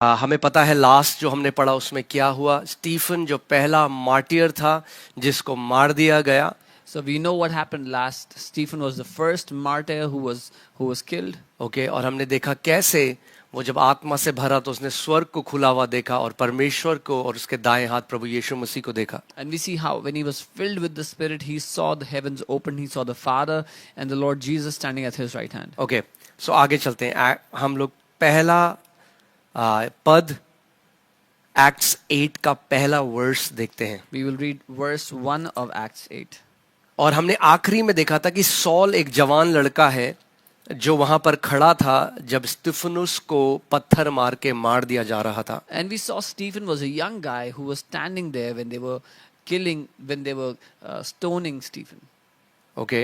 हमें पता है लास्ट जो हमने पढ़ा उसमें क्या हुआ। स्टीफन जो पहला मार्टियर था जिसको मार दिया गया। So we know what happened last. Stephen was the first martyr who was killed. Okay, और हमने देखा कैसे वो जब आत्मा से भरा तो उसने स्वर्ग को खुला हुआ देखा और परमेश्वर को और उसके दाएं हाथ प्रभु यीशु मसीह को देखा। And we see how when he was filled with the Spirit, he saw the heavens open, he saw the Father and the Lord Jesus standing at his right hand. Okay, so आगे चलते हैं। हम लोग पहला पद acts 8 का पहला verse देखते हैं। We will read verse 1 of Acts 8. और हमने आखिरी में देखा था कि सॉल एक जवान लड़का है जो वहां पर खड़ा था जब स्तिफनुस को पत्थर मार के मार दिया जा रहा था। And we saw Stephen was a young guy who was standing there when they were stoning Stephen. Okay,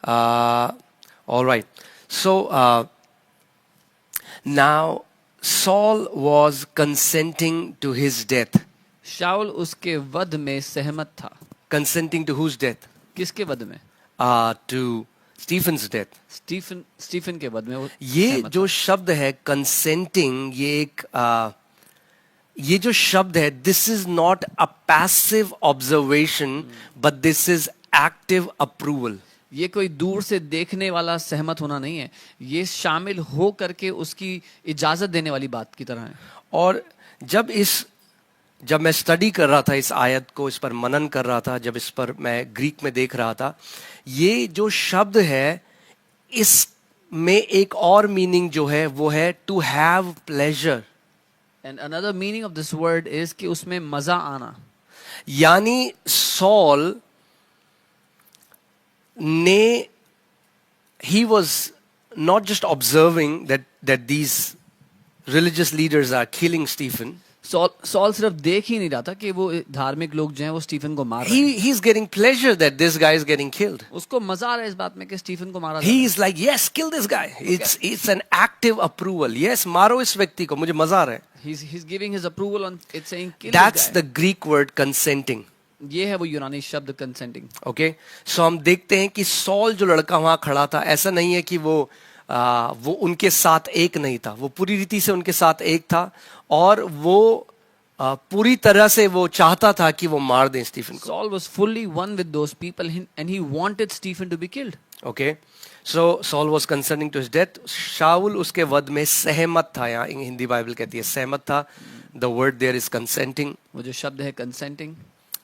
all right. So now Saul was consenting to his death. शाऊल उसके वध में सहमत था। Consenting to whose death? किसके वध में? To Stephen's death. Stephen के वध में वो ये सहमत जो था। शब्द है कंसेंटिंग, ये जो शब्द है, this is not a passive observation but this is active approval. ये कोई दूर से देखने वाला सहमत होना नहीं है, ये शामिल हो करके उसकी इजाजत देने वाली बात की तरह है। और जब मैं स्टडी कर रहा था इस आयत को, इस पर मनन कर रहा था, जब इस पर मैं ग्रीक में देख रहा था, ये जो शब्द है इसमें एक और मीनिंग जो है वो है to have pleasure. And another meaning of this word is कि उसमें मजा आना। यानी सॉल ने he was not just observing that these religious leaders are killing Stephen. Saul सिर्फ देख ही नहीं रहा था कि वो धार्मिक लोग जो हैं वो स्टीफन को मार रहे हैं। He is getting pleasure that this guy is getting killed. उसको मजा आ रहा है इस बात में कि स्टीफन को मारा। He is like, yes, kill this guy. It's an active approval. Yes, मारो इस व्यक्ति को, मुझे मजा आ रहा है। He's giving his approval on it, saying kill That's this guy. the Greek word consenting. ये है वो यूनानी शब्द कंसेंटिंग। Okay, so हम देखते हैं कि सॉल जो लड़का वहां खड़ा था, ऐसा नहीं है कि वो उनके साथ एक नहीं था, वो पूरी रीति से उनके साथ एक था और वो पूरी तरह से वो चाहता था कि वो मार दें स्टीफन को। Saul was fully one with those people and he wanted Stephen to be killed. Okay, so Saul was consenting to his death. शाऊल उसके वध में सहमत था। यहाँ हिंदी बाइबल कहती है सहमत था। The word there is consenting. वो जो शब्द है consenting.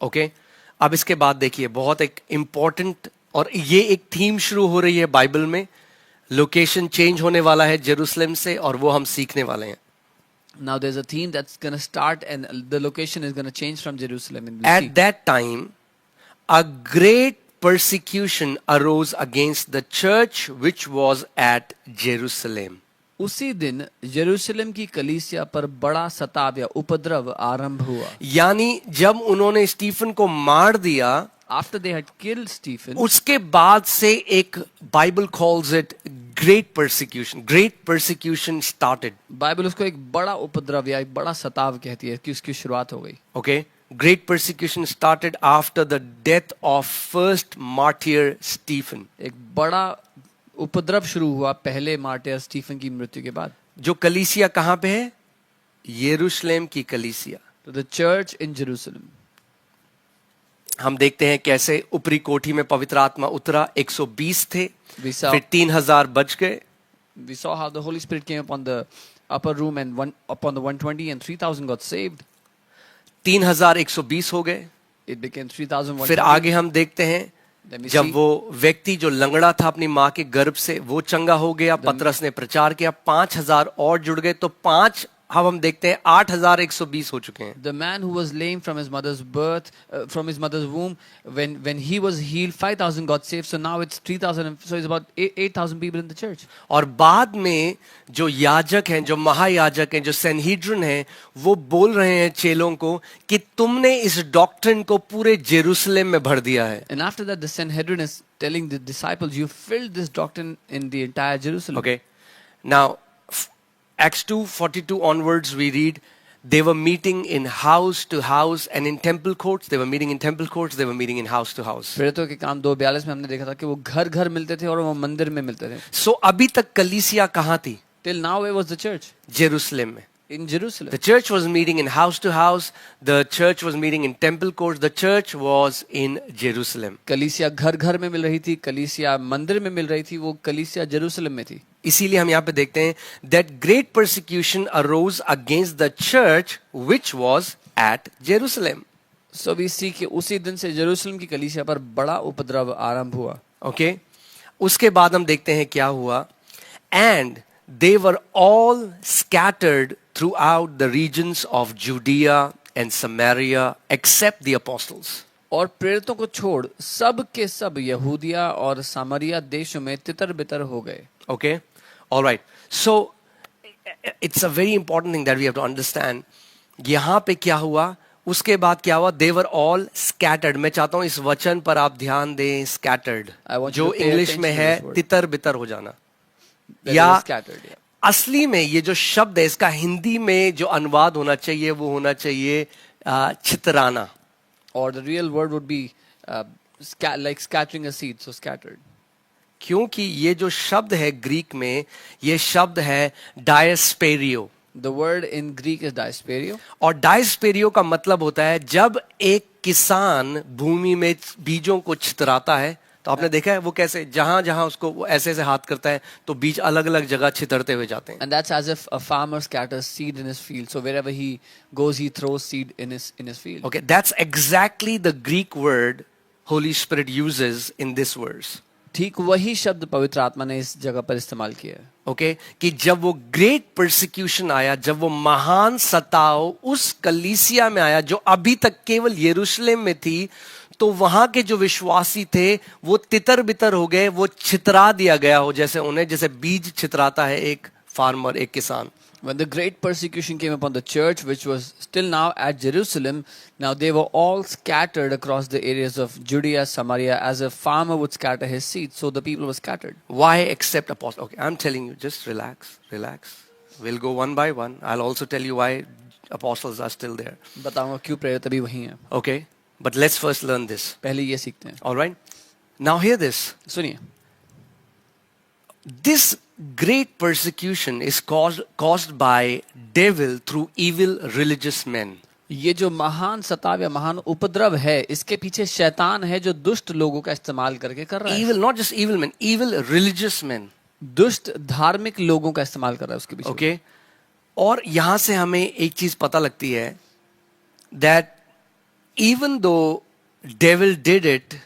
Okay, अब इसके बाद देखिए बहुत एक इम्पोर्टेंट, और ये एक थीम शुरू हो रही है बाइबल में। लोकेशन चेंज होने वाला है जेरूसलम से और वो हम सीखने वाले हैं। Now there's a theme that's going to start and the location is going to change from Jerusalem. At that time, a great persecution arose against the church which was at Jerusalem. उसी दिन यरूशलेम की कलीसिया पर बड़ा सताव या उपद्रव आरंभ हुआ। यानी जब उन्होंने स्टीफन को मार दिया, After they had killed Stephen, उसके बाद से एक Bible calls it great persecution. Great persecution started. Bible उसको एक बड़ा उपद्रव या एक बड़ा सताव कहती है कि उसकी शुरुआत हो गई। Okay, great persecution started after the death of first martyr Stephen. एक बड़ा उपद्रव शुरू हुआ पहले मार्टियर स्टीफन की मृत्यु के बाद। जो कलीसिया कहाँ पे है? यरूशलेम की कलीसिया। तो द चर्च इन जेरूशलेम। हम देखते हैं कैसे ऊपरी कोठी में पवित्र आत्मा उतरा। 120 थे, फिर 3000 बच गए। We saw how the Holy Spirit came upon the upper room and upon the 120 and 3000 got saved. 3120 हो गए। It became 3120. फिर आगे हम देखते हैं जब वो व्यक्ति जो लंगड़ा था अपनी माँ के गर्भ से वो चंगा हो गया, पतरस ने प्रचार किया, 5000 और जुड़ गए, तो 5 अब हम देखते हैं 8120 हो चुके हैं। The man who was lame from his mother's birth, from his mother's womb, when he was healed, 5000 got saved. So now it's 3000. So it's about 8000 people in the church. और बाद में जो याजक हैं, जो महायाजक हैं, जो सैनहीड्रिन हैं, वो बोल रहे हैं चेलों को कि तुमने इस डॉक्ट्रिन को पूरे जेरूसलम में भर दिया है। And after that, the Sanhedrin is telling the disciples, you filled this doctrine in the entire Jerusalem. Okay, now Acts 2:42 onwards we read they were meeting in house to house and in temple courts. They were meeting in temple courts. They were meeting in house to house. प्रेरितों के काम 2:42 में हमने देखा था कि वो घर घर मिलते थे और वो मंदिर में मिलते थे। So अभी तक कलीसिया कहाँ थी? Till now where was the church? Jerusalem में। in Jerusalem. The church was meeting in house to house. The church was meeting in temple courts. The church was in Jerusalem. कलीसिया घर घर में मिल रही थी, कलीसिया मंदिर में मिल रही थी, वो कलीसिया जेरूशलेम में थी. इसीलिए हम यहाँ पे देखते हैं that great persecution arose against the church which was at Jerusalem. So we see कि उसी दिन से जेरूशलेम की कलीसिया पर बड़ा उपद्रव आरंभ हुआ. Okay? उसके बाद हम देखते हैं क्या हुआ. And they were all scattered throughout the regions of Judea and Samaria except the apostles. और प्रेरितों को छोड़ सब के सब यहूदिया और सामरिया देशों में तितर बितर हो गए. Okay? All right. So it's a very important thing that we have to understand. यहाँ पे क्या हुआ, उसके बाद क्या हुआ. They were all scattered. मैं चाहता हूँ इस वचन पर आप ध्यान दें. Scattered I want you जो to pay इंग्लिश attention में to है this word. तितर बितर हो जाना. They या were scattered, yeah. असली में ये जो शब्द है इसका हिंदी में जो अनुवाद होना चाहिए वो होना चाहिए छितराना. Or the real word would be like scattering a seed, so scattered. क्योंकि ये जो शब्द है ग्रीक में, ये शब्द है डायस्पेरियो. The word in Greek is diasperio. और डायस्पेरियो का मतलब होता है जब एक किसान भूमि में बीजों को छितराता है. तो आपने देखा है वो कैसे जहां जहां उसको वो ऐसे ऐसे हाथ करता है तो बीज अलग अलग जगह छितरते हुए जाते हैं. And that's as if a farmer scatters seed in his field. So wherever he goes, he throws seed in his field. Okay, that's exactly the Greek word Holy Spirit uses in this verse. ठीक वही शब्द पवित्र आत्मा ने इस जगह पर इस्तेमाल किया है. Okay, कि जब वो ग्रेट परसिक्यूशन आया, जब वो महान सताव उस कलीसिया में आया जो अभी तक केवल यरूशलेम में थी, तो वहां के जो विश्वासी थे वो तितर बितर हो गए, वो छितरा दिया गया हो जैसे उन्हें जैसे बीज छितराता है एक फार्मर, एक किसान. When the great persecution came upon the church, which was still now at Jerusalem, now they were all scattered across the areas of Judea, Samaria, as a farmer would scatter his seed. So the people were scattered. Why except apostles? Okay, I'm telling you, just relax, relax. We'll go one by one. I'll also tell you why apostles are still there. बताऊंगा क्यों प्रेरित अभी वहीं हैं. Okay, but let's first learn this. पहले ये सीखते हैं. All right? Now hear this. सुनिए. This great persecution is caused by devil through evil religious men. ये जो महान सताव या महान उपद्रव है, इसके पीछे शैतान है जो दुष्ट लोगों का इस्तेमाल करके कर रहा है. Evil, not just evil men, evil religious men. दुष्ट धार्मिक लोगों का इस्तेमाल कर रहा है उसके पीछे. Okay? और यहां से हमें एक चीज पता लगती है that even though devil did it,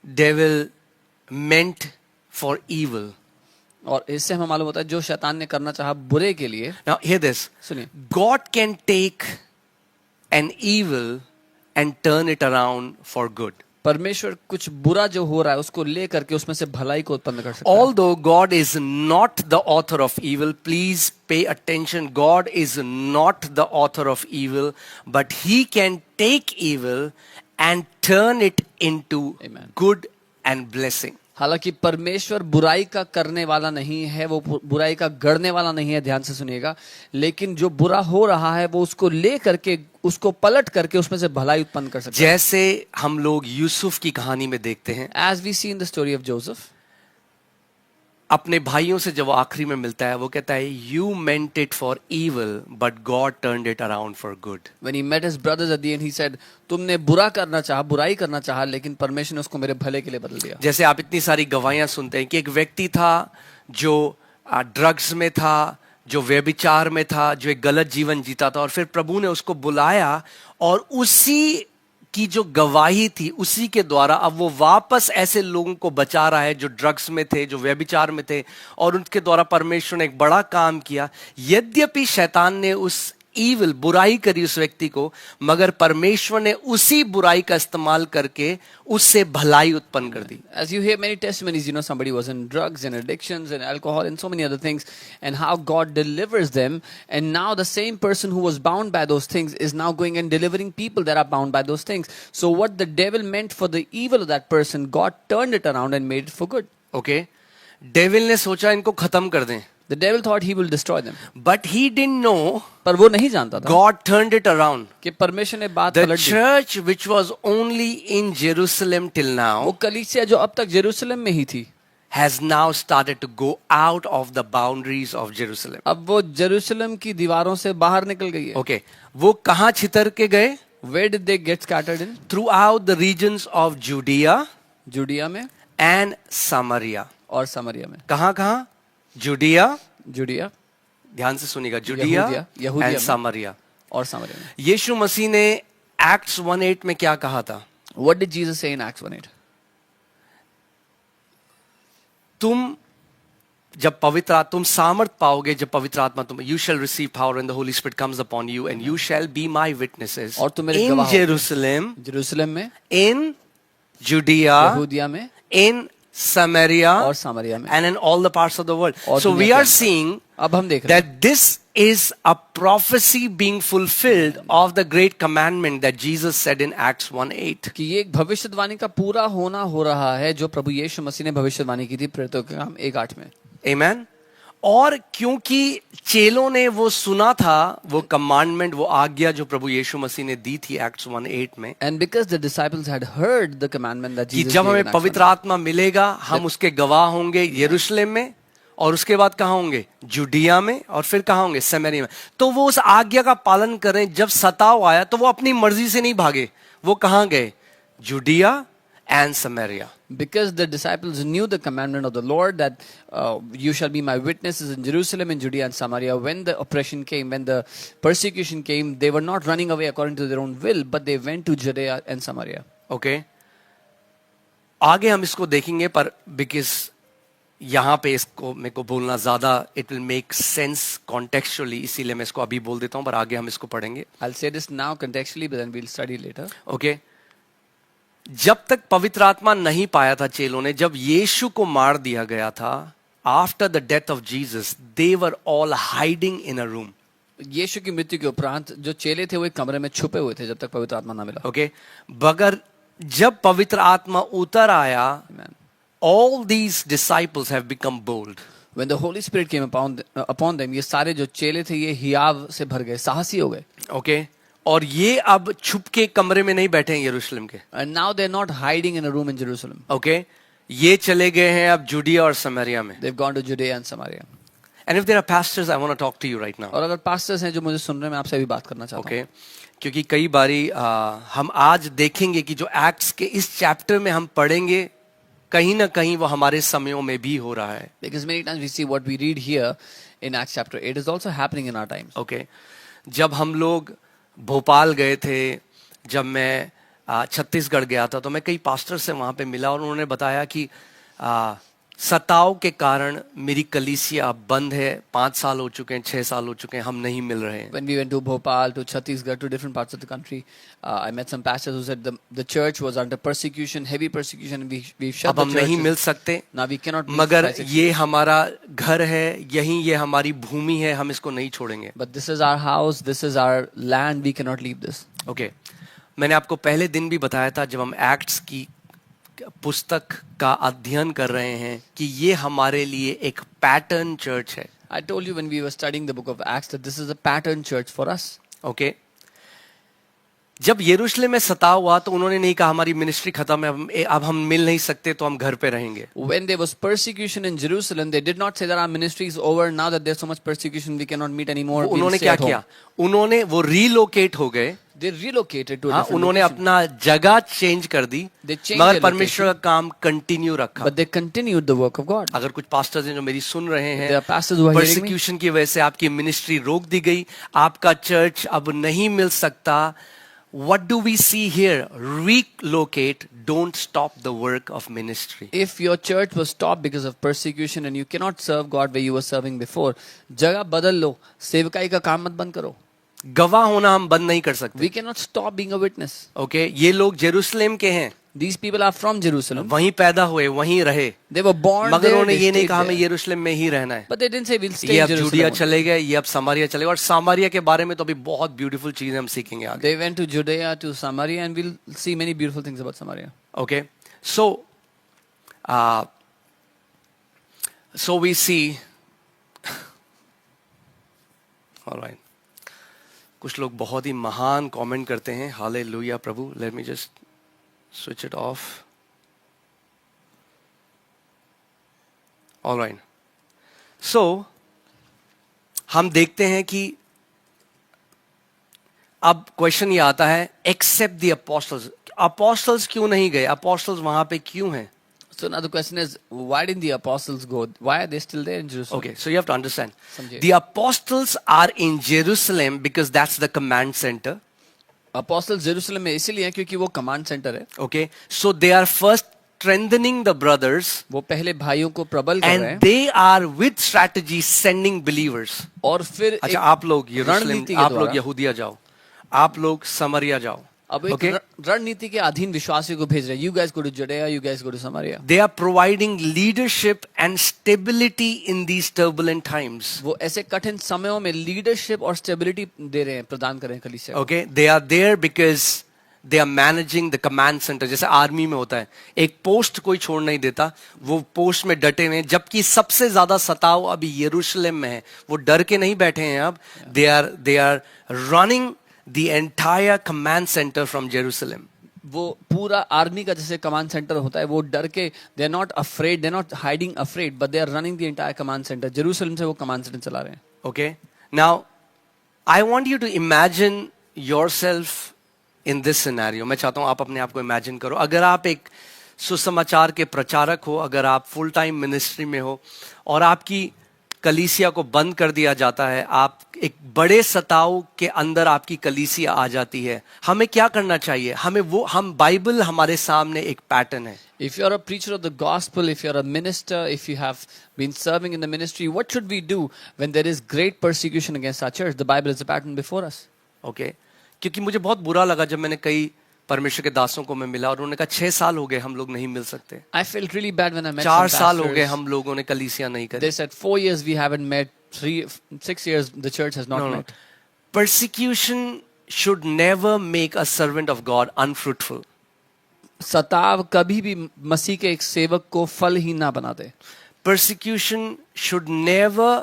devil meant for evil. और इससे हमें मालूम होता है जो शैतान ने करना चाहा बुरे के लिए. Now hear this. सुनिए. God can take an evil and turn it around for good. परमेश्वर कुछ बुरा जो हो रहा है उसको ले करके उसमें से भलाई को उत्पन्न कर सकता है. Although God is not the author of evil, please pay attention. God is not the author of evil, but He can take evil and turn it into Amen. good and blessing. हालांकि परमेश्वर बुराई का करने वाला नहीं है, वो बुराई का गढ़ने वाला नहीं है. ध्यान से सुनिएगा. लेकिन जो बुरा हो रहा है वो उसको ले करके उसको पलट करके उसमें से भलाई उत्पन्न कर सकता है. जैसे हम लोग यूसुफ की कहानी में देखते हैं, As we see in the story of Joseph, अपने भाइयों से जब वो आखिरी में मिलता है वो कहता है you meant it for evil but God turned it around for good. when he met his brothers at the end, he said, तुमने बुरा करना चाहा, बुराई करना चाहा, लेकिन परमेश्वर ने उसको मेरे भले के लिए बदल दिया. जैसे आप इतनी सारी गवाहियां सुनते हैं कि एक व्यक्ति था जो ड्रग्स में था, जो व्यभिचार में था, जो एक गलत जीवन जीता था, और फिर प्रभु ने उसको बुलाया और उसी की जो गवाही थी उसी के द्वारा अब वो वापस ऐसे लोगों को बचा रहा है जो ड्रग्स में थे, जो व्यभिचार में थे, और उनके द्वारा परमेश्वर ने एक बड़ा काम किया. यद्यपि शैतान ने उस ईविल बुराई करी उस व्यक्ति को, मगर परमेश्वर ने उसी बुराई का इस्तेमाल करके उससे भलाई उत्पन्न कर दी. As you hear many testimonies, somebody was in drugs and addictions and alcohol and so many other things, and how God delivers them, and now the same person who was bound by those things is now going and delivering people that are bound by those things. So what the devil meant for the evil of that person, God turned it around and made it for good. Okay? Devil ने सोचा इनको खत्म कर दें. The devil thought he will destroy them. But he didn't know पर वो नहीं जानता था God turned it around. कि परमेश्वर ने बात The पलट दी. church which was only in Jerusalem till वो now कलीसिया जो अब तक जेरूशलेम में ही थी, has now started to go out of the boundaries of Jerusalem. अब वो जेरूशलेम की दीवारों से बाहर निकल गई है. Okay, वो कहाँ छितर के गए? Where did they get scattered in? Throughout the regions of Judea जुडिया में and Samaria. और सामरिया में. कहाँ कहाँ? Judea, जुडिया ध्यान से सुनिएगा, Judea यहूदिया and में. Samaria. और सामरिया में. यीशु मसीह ने Acts 1:8 में क्या कहा था? What did Jesus say in Acts 1:8? तुम जब तुम सामर्थ पाओगे जब पवित्र आत्मा तुम you shall receive power and the Holi spirit comes upon you and you shall be my witnesses और तुम मेरे इन गवाह होगे. जेरूशलेम, जेरूशलेम में, इन जुडिया, यहूदिया में इन Samaria और सामरिया में. and in all the parts of the world. और So दुनिया we के are अंदर. seeing अब हम देख रहे हैं that this is a prophecy being fulfilled of the great commandment that Jesus said in Acts 1:8. कि ये एक भविष्यवाणी का पूरा होना हो रहा है जो प्रभु यीशु मसीह ने भविष्यवाणी की थी प्रेरितों के काम 1:8 में. Amen. और क्योंकि चेलों ने वो सुना था वो कमांडमेंट, वो आज्ञा जो प्रभु यीशु मसीह ने दी थी Acts 1:8 में, And because the disciples had heard the commandment that कि Jesus जब gave in हमें Acts पवित्र 1:8. आत्मा मिलेगा हम उसके गवाह होंगे यरूशलेम में, और उसके बाद कहाँ होंगे? जुडिया में, और फिर कहाँ होंगे? समरिया में. तो वो उस आज्ञा का पालन करें. जब सताव आया तो वो अपनी मर्जी से नहीं भागे. वो कहाँ गए? जुडिया and Samaria. Because the disciples knew the commandment of the Lord that you shall be my witnesses in Jerusalem, in Judea and Samaria. When the oppression came, when the persecution came, they were not running away according to their own will, but they went to Judea and Samaria. Okay. आगे हम इसको देखेंगे, पर because यहाँ पे इसको मेरे को बोलना ज्यादा it will make sense contextually, इसीलिए मैं इसको अभी बोल देता हूँ, पर आगे हम इसको पढ़ेंगे. I'll say this now contextually, but then we'll study later. Okay. जब तक पवित्र आत्मा नहीं पाया था चेलों ने, जब यीशु को मार दिया गया था, after the death of Jesus they were all hiding in a room. यीशु की मृत्यु के उपरांत जो चेले थे वो एक कमरे में छुपे हुए थे जब तक पवित्र आत्मा ना मिला. ओके. बगर जब पवित्र आत्मा उतर आया, all these disciples have become bold. When the Holy Spirit came upon them, ये सारे जो चेले थे ये हियाव से भर गए, साहसी हो गए. ओके. और ये अब छुप के कमरे में नहीं बैठे हैं यरूशलेम के. And now they're not hiding in a room in Jerusalem. Okay. ये चले गए हैं अब जुडिया और समरिया में. They've gone to Judea and Samaria. And if there are pastors, I want to talk to you right now. और अगर पास्टर्स हैं जो मुझे सुन रहे हैं, मैं आपसे भी बात करना चाहता हूँ. ओके. क्योंकि कई बारी हम आज देखेंगे कि जो एक्ट्स के इस चैप्टर में हम पढ़ेंगे, कहीं ना कहीं वो हमारे समयों में भी हो रहा है. Because many times we see what we read here in Acts chapter 8 is also happening in our times. Okay. जब हम लोग भोपाल गए थे, जब मैं छत्तीसगढ़ गया था, तो मैं कई पास्टर से वहाँ पे मिला और उन्होंने बताया कि सताव के कारण मेरी कलीसिया बंद है. 5 साल हो चुके हैं, 6 साल हो चुके हैं, हम नहीं मिल रहे हैं. When we went to Bhopal, to Chhattisgarh, to different parts of the country, I met some pastors who said the church was under persecution, heavy persecution, and we've shut अब the हम नहीं मिल churches. सकते. Now we cannot meet मगर 5-6 ये years. हमारा घर है, यहीं ये हमारी भूमि है, हम इसको नहीं छोड़ेंगे. But this is our house, this is our land, we cannot leave this. Okay. मैंने आपको पहले दिन भी बताया था जब हम एक्ट्स की पुस्तक का अध्ययन कर रहे हैं कि ये हमारे लिए एक पैटर्न चर्च है. I told you when we were studying the book of Acts that this is a pattern church for us. Okay. जब यरूशलेम में सताव हुआ तो उन्होंने नहीं कहा हमारी मिनिस्ट्री खत्म है, अब हम मिल नहीं सकते तो हम घर पे रहेंगे. When there was persecution in Jerusalem, they did not say that our ministry is over. Now that there's so much persecution, we cannot meet anymore. We'll उन्होंने stay क्या at home. किया? उन्होंने वो रीलोकेट हो गए. They relocated to a different उन्होंने location. अपना जगह चेंज कर दी, They changed मगर their परमेश्वर का काम कंटिन्यू रखा. But they continued the work of God. अगर कुछ पास्टर्स हैं जो मेरी सुन रहे हैं, There are pastors who are hearing me. Persecution की वजह से आपकी मिनिस्ट्री रोक दी गई, आपका चर्च अब नहीं मिल सकता. What do we see here? Relocate, don't stop the work of ministry. If your church was stopped because of persecution and you cannot serve God where you were serving before, जगह बदल लो, सेवकाई का काम मत बंद करो. गवाह होना हम बंद नहीं कर सकते. We cannot stop being a witness. Okay. ये लोग जेरूशलेम के हैं, These people are from Jerusalem. वहीं पैदा हुए, वहीं रहे, They were born मगर there. उन्होंने They ये नहीं stayed कहा हमें there. यरूशलेम में ही रहना है. But they didn't say we'll stay ये in अब जुडिया Jerusalem. चले गए, ये अब सामरिया चले गए, और सामरिया के बारे में तो अभी बहुत ब्यूटीफुल चीजें हम सीखेंगे आगे. They went to Judea, to Samaria, and we'll see many beautiful things about Samaria. Okay, so we see. All right. कुछ लोग बहुत ही महान कमेंट करते हैं. हालेलुया प्रभु. Let me just switch it off. Alright, so हम देखते हैं कि अब क्वेश्चन ये आता है, एक्सेप्ट द अपोस्टल्स, अपोस्टल्स क्यों नहीं गए, अपोस्टल्स वहां पे क्यों हैं? So now the question is, why didn't the apostles go? Why are they still there in Jerusalem? Okay, so you have to understand. समझिए। The apostles are in Jerusalem because that's the command center. Apostles Jerusalem में इसीलिए हैं क्योंकि वो command centre है। Okay, so they are first strengthening the brothers, वो पहले भाइयों को प्रबल कर रहे and हैं they are with strategy sending believers. और फिर अच्छा, एक आप लोग यरूशलेम, रणनीति के आप लोग द्वारा यहूदिया जाओ, आप लोग समरिया जाओ. अब एक Okay, रणनीति के अधीन विश्वासियों को भेज रहे हैं। You guys go to Judea, you guys go to Samaria. they are providing leadership and stability in these turbulent times. वो ऐसे कठिन समयों में लीडरशिप और स्टेबिलिटी दे रहे हैं, प्रदान कर रहे हैं कलीसिया को। Okay, they are there because they are managing the command center. जैसे आर्मी में होता है, एक पोस्ट कोई छोड़ नहीं देता, वो पोस्ट में डटे हुए हैं, जबकि सबसे ज्यादा सताव अभी यरूशलेम में है, वो डर के नहीं बैठे हैं अब, they are running the entire command center from Jerusalem. वो पूरा आर्मी का जैसे कमांड सेंटर होता है, वो डर के, they are not afraid, they are not hiding afraid, but they are running the entire command center. Jerusalem से वो कमांड सेंटर चला रहे हैं। Okay, now I want you to imagine yourself in this scenario. मैं चाहता हूं आप अपने आप को इमेजिन करो, अगर आप एक सुसमाचार के प्रचारक हो, अगर आप फुल टाइम मिनिस्ट्री में हो और आपकी कलीसिया को बंद कर दिया जाता है, आप एक बड़े सताव के अंदर आपकी कलीसिया आ जाती है, हमें क्या करना चाहिए? हम बाइबल हमारे सामने एक पैटर्न है. If you are a preacher of the gospel, if you are a minister, if you have been serving in the ministry, what should we do when there is great persecution against our church? The Bible is a pattern before us. Okay, क्योंकि मुझे बहुत बुरा लगा जब मैंने कई परमेश्वर के दासों को मैं मिला और उन्होंने कहा 6 साल हो गए हम लोग नहीं मिल सकते. I felt really bad when I met 4 some साल हो pastors. गए हम लोगों ने कलीसिया नहीं करी. They said 4 years we haven't met, 6 years the church has not No, no. met. Persecution should never make a servant of God unfruitful. सताव कभी भी मसीह के एक सेवक को फलहीन ना बना दे। Persecution should never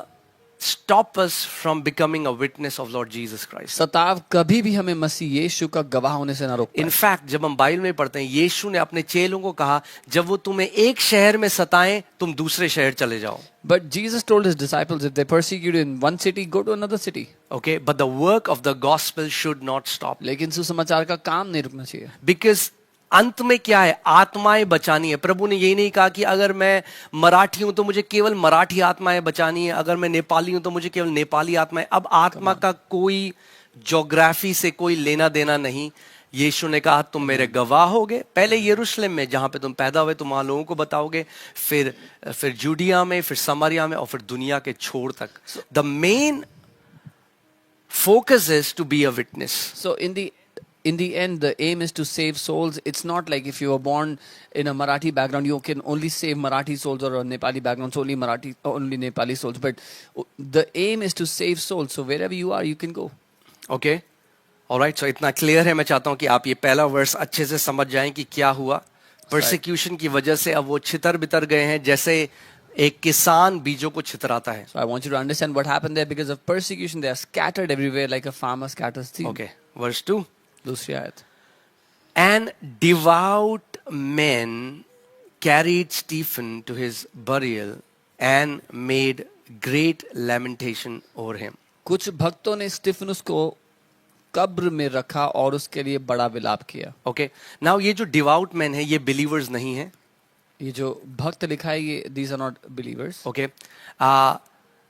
stop us from becoming a witness of Lord Jesus Christ. सताव कभी भी हमें मसीह यीशु का गवाह होने से ना रोकता In है। fact, जब हम बाइबल में पढ़ते हैं, यीशु ने अपने चेलों को कहा, जब वो तुम्हें एक शहर में सताएं, तुम दूसरे शहर चले जाओ. But Jesus told his disciples, if they persecute you in one city, go to another city. Okay, but the work of the gospel should not stop. लेकिन सुसमाचार का काम नहीं रुकना चाहिए। Because अंत में क्या है? आत्माएं बचानी है. प्रभु ने यही नहीं कहा कि अगर मैं मराठी हूं तो मुझे केवल मराठी आत्माएं बचानी है, अगर मैं नेपाली हूं तो मुझे केवल नेपाली आत्माएं. अब आत्मा का कोई ज्योग्राफी से कोई लेना देना नहीं. यीशु ने कहा तुम मेरे गवाह होगे, पहले यरूशलेम में जहां पे तुम पैदा हुए तुम वहां लोगों को बताओगे, फिर जूडिया में, फिर समरिया में और फिर दुनिया के छोर तक. The main focus is to be a witness. So in the end, the aim is to save souls. It's not like if you were born in a Marathi background, you can only save Marathi souls, or a Nepali background, so only Nepali souls. But the aim is to save souls. So wherever you are, you can go. Okay, alright. So इतना clear है. मैं चाहता हूं कि आप ये पहला verse अच्छे से समझ जाएं कि क्या हुआ. परसिक्यूशन की वजह से अब वो छितर बितर गए हैं, जैसे एक किसान बीजों को छितराता है. So I want you to understand what happened there. Because of persecution, they are scattered everywhere like a farmer scatters seed. Okay, verse 2. दूसरी आयत। And devout men carried Stephen to his burial and made great lamentation over him. कुछ भक्तों ने स्टिफनुस को कब्र में रखा और उसके लिए बड़ा विलाप किया। Okay, now ये जो devout men है ये believers नहीं है. ये जो भक्त लिखा है ये these are not believers. Okay,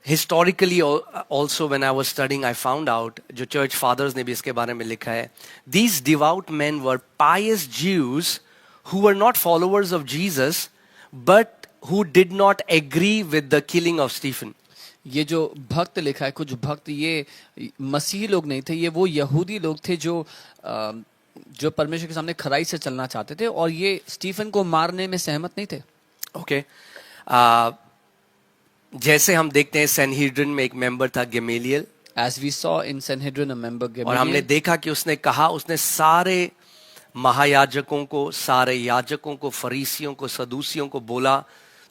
historically also when I was studying I found out, जो church fathers ने भी इसके बारे में लिखा है, these devout men were pious Jews who were not followers of Jesus but who did not agree with the killing of Stephen. ये जो भक्त लिखा है, कुछ भक्त ये मसीही लोग नहीं थे, ये वो यहूदी लोग थे जो परमेश्वर के सामने खराई से चलना चाहते थे और ये स्टीफन को मारने में सहमत नहीं थे। Okay, जैसे हम देखते हैं सैनहेड्रिन में एक मेंबर था गेमेलियल. As we saw in Sanhedrin, a member Gamaliel, और हमने देखा कि उसने कहा, उसने सारे महायाजकों को, सारे याजकों को, फरीसियों को, सदूसियों को बोला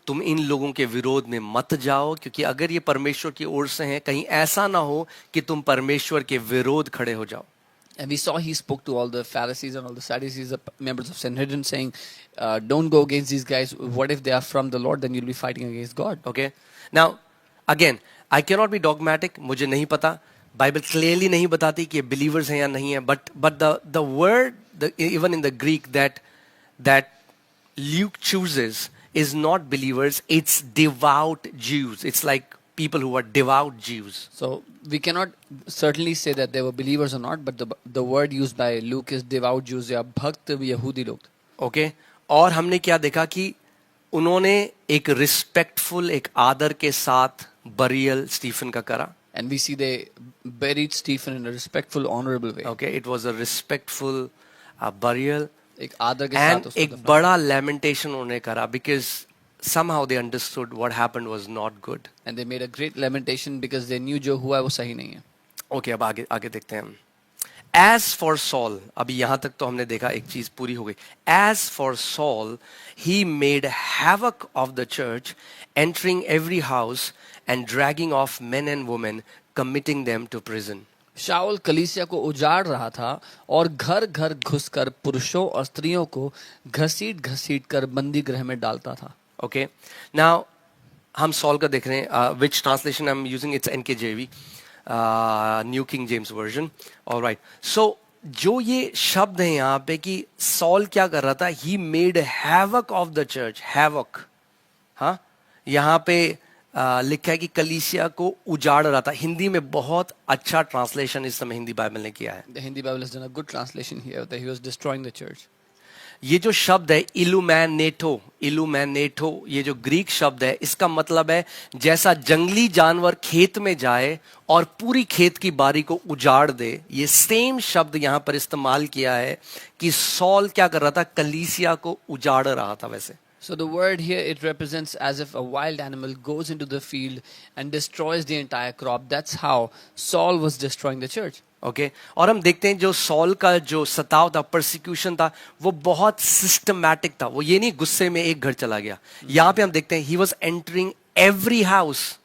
तुम इन लोगों के विरोध में मत जाओ, क्योंकि अगर ये परमेश्वर की ओर से हैं, कहीं ऐसा ना हो कि तुम परमेश्वर के विरोध खड़े हो जाओ. And we saw he spoke to all the Pharisees and all the Sadducees, the members of Sanhedrin, saying, don't go against these guys. What if they are from the Lord? Then you'll be fighting against God. Okay. Now, again, I cannot be dogmatic. मुझे नहीं पता. Bible clearly नहीं बताती कि ये believers हैं या नहीं है. But the word, even in the Greek that Luke chooses is not believers. It's devout Jews. It's like people who are devout Jews. So we cannot certainly say that they were believers or not, but the word used by Luke is devout Jews या भक्त यहूदी लोग. Okay. और हमने क्या देखा कि उन्होंने एक रिस्पेक्टफुल, एक आदर के साथ बरियल स्टीफन का करा. And we see they buried Stephen in a respectful, honorable way. Okay, it was a respectful burial. एक आदर के साथ And उसको एक दफना. बड़ा lamentation उन्होंने करा because somehow they understood what happened was not good. And they made a great lamentation because they knew जो हुआ है वो सही नहीं है. Okay, अब आगे देखते हैं हम. As for Saul, अभी यहाँ तक तो हमने देखा एक चीज पूरी हो गई. As for Saul, he made havoc of the church, entering every house and dragging off men and women, committing them to prison. शाऊल कलीसिया को उजाड़ रहा था और घर घर घुसकर पुरुषों और स्त्रियों को घसीट कर बंदी गृह में डालता था. Okay, now हम Saul का देख रहे हैं. Which translation I'm using? It's NKJV, New King James Version. All right. So जो ये शब्द है यहाँ पे कि Saul क्या कर रहा था? He made havoc of the church. Havoc. हाँ, यहाँ पे लिखा है कि कलीसिया को उजाड़ रहा था. हिंदी में बहुत अच्छा ट्रांसलेशन इस समय हिंदी बाइबल ने किया है. The Hindi Bible has done a good translation here that he was destroying the church. ये जो शब्द है इलुमैनेटो, ये जो ग्रीक शब्द है, इसका मतलब है जैसा जंगली जानवर खेत में जाए और पूरी खेत की बारी को उजाड़ दे. ये सेम शब्द यहाँ पर इस्तेमाल किया है कि सॉल क्या कर रहा था? कलीसिया को उजाड़ रहा था. वैसे So the word here, it represents as if a wild animal goes into the field and destroys the entire crop. That's how Saul was destroying the church. Okay. और हम देखते हैं जो सॉल का जो सताव था, परसिक्यूशन था, वो बहुत सिस्टमैटिक था. वो ये नहीं गुस्से में एक घर चला गया. यहाँ पे हम देखते हैं he was entering every house.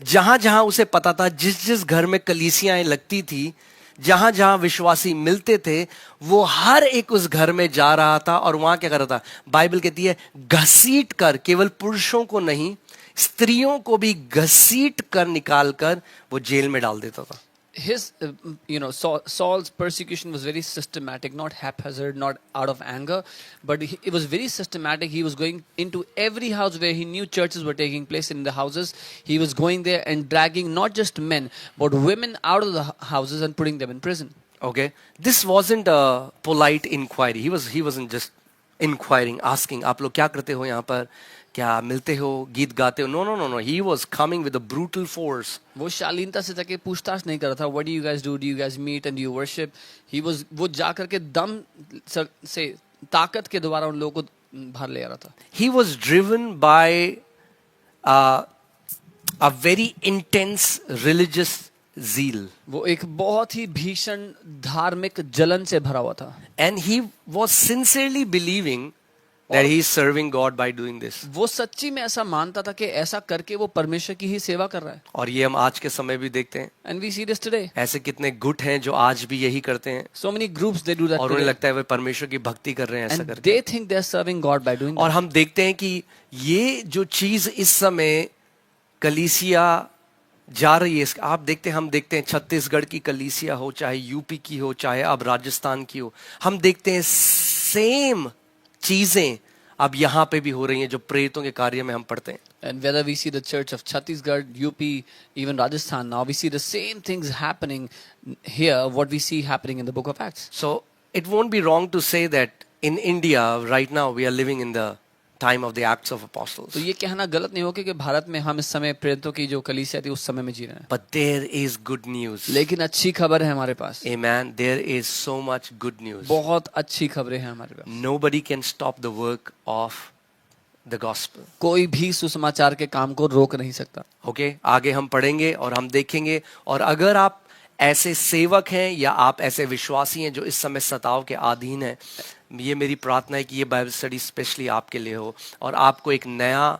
जहां जहां उसे पता था, जिस जिस घर में कलीसियाएं लगती थी, जहां जहां विश्वासी मिलते थे, वो हर एक उस घर में जा रहा था और वहां क्या कर रहा था? बाइबल कहती है घसीट कर, केवल पुरुषों को नहीं, स्त्रियों को भी घसीट कर निकाल कर वो जेल में डाल देता था. His, Saul's persecution was very systematic, not haphazard, not out of anger, but it was very systematic. He was going into every house where he knew churches were taking place. In the houses, he was going there and dragging not just men, but women out of the houses and putting them in prison. Okay, this wasn't a polite inquiry. He wasn't just inquiring, asking, आप लोग क्या करते हो यहाँ पर? क्या मिलते हो, गीत गाते हो? No. He was coming with a brutal force. वो शालीनता से जाके पूछताछ नहीं कर रहा था. What do you guys do? Do you guys meet and do you worship? वो जा करके दम से ताकत के द्वारा उन लोगों को बाहर ले आ रहा था. He was driven by a very intense religious zeal. वो एक बहुत ही भीषण धार्मिक जलन से भरा हुआ था. And he was sincerely believing that he is serving God by doing this. वो सच्ची में ऐसा मानता था कि ऐसा करके वो परमेश्वर की ही सेवा कर रहा है. और ये हम आज के समय भी देखते हैं. And we see this today. ऐसे कितने गुट हैं जो आज भी यही करते हैं. So many groups they do that और उन्हें today. लगता है वे परमेश्वर की भक्ति कर रहे हैं ऐसा And करके. they think they are serving God by doing और that. हम देखते हैं कि ये जो चीज इस समय कलीसिया जा रही है, आप देखते हैं, हम देखते हैं छत्तीसगढ़ की कलीसिया हो, चाहे यूपी की हो, चाहे अब राजस्थान की हो, हम देखते हैं सेम चीजें अब यहाँ पे भी हो रही हैं जो प्रेरितों के कार्य में हम पढ़ते हैं. And whether we see the church of Chhattisgarh, UP, even Rajasthan, now we see the same things happening here, what we see happening in the book of Acts. So it won't be wrong to say that in India right now we are living in the time of the Acts of Apostles. तो ये कहना गलत नहीं होगा कि भारत में हम इस समय प्रेरितों की जो कलीसिया थी उस समय में जी रहे हैं. But there is good news. लेकिन अच्छी खबर है हमारे पास. Amen. There is so much good news. बहुत अच्छी खबरें हैं हमारे पास. Nobody can stop the work of the gospel. कोई भी सुसमाचार के काम को रोक नहीं सकता. Okay? आगे हम पढ़ेंगे और हम देखेंगे. और अगर आप ऐसे सेवक हैं या आप ऐसे विश्वासी हैं जो इस समय सताव के अधीन हैं, ये मेरी प्रार्थना है कि ये बाइबल स्टडी स्पेशली आपके लिए हो और आपको एक नया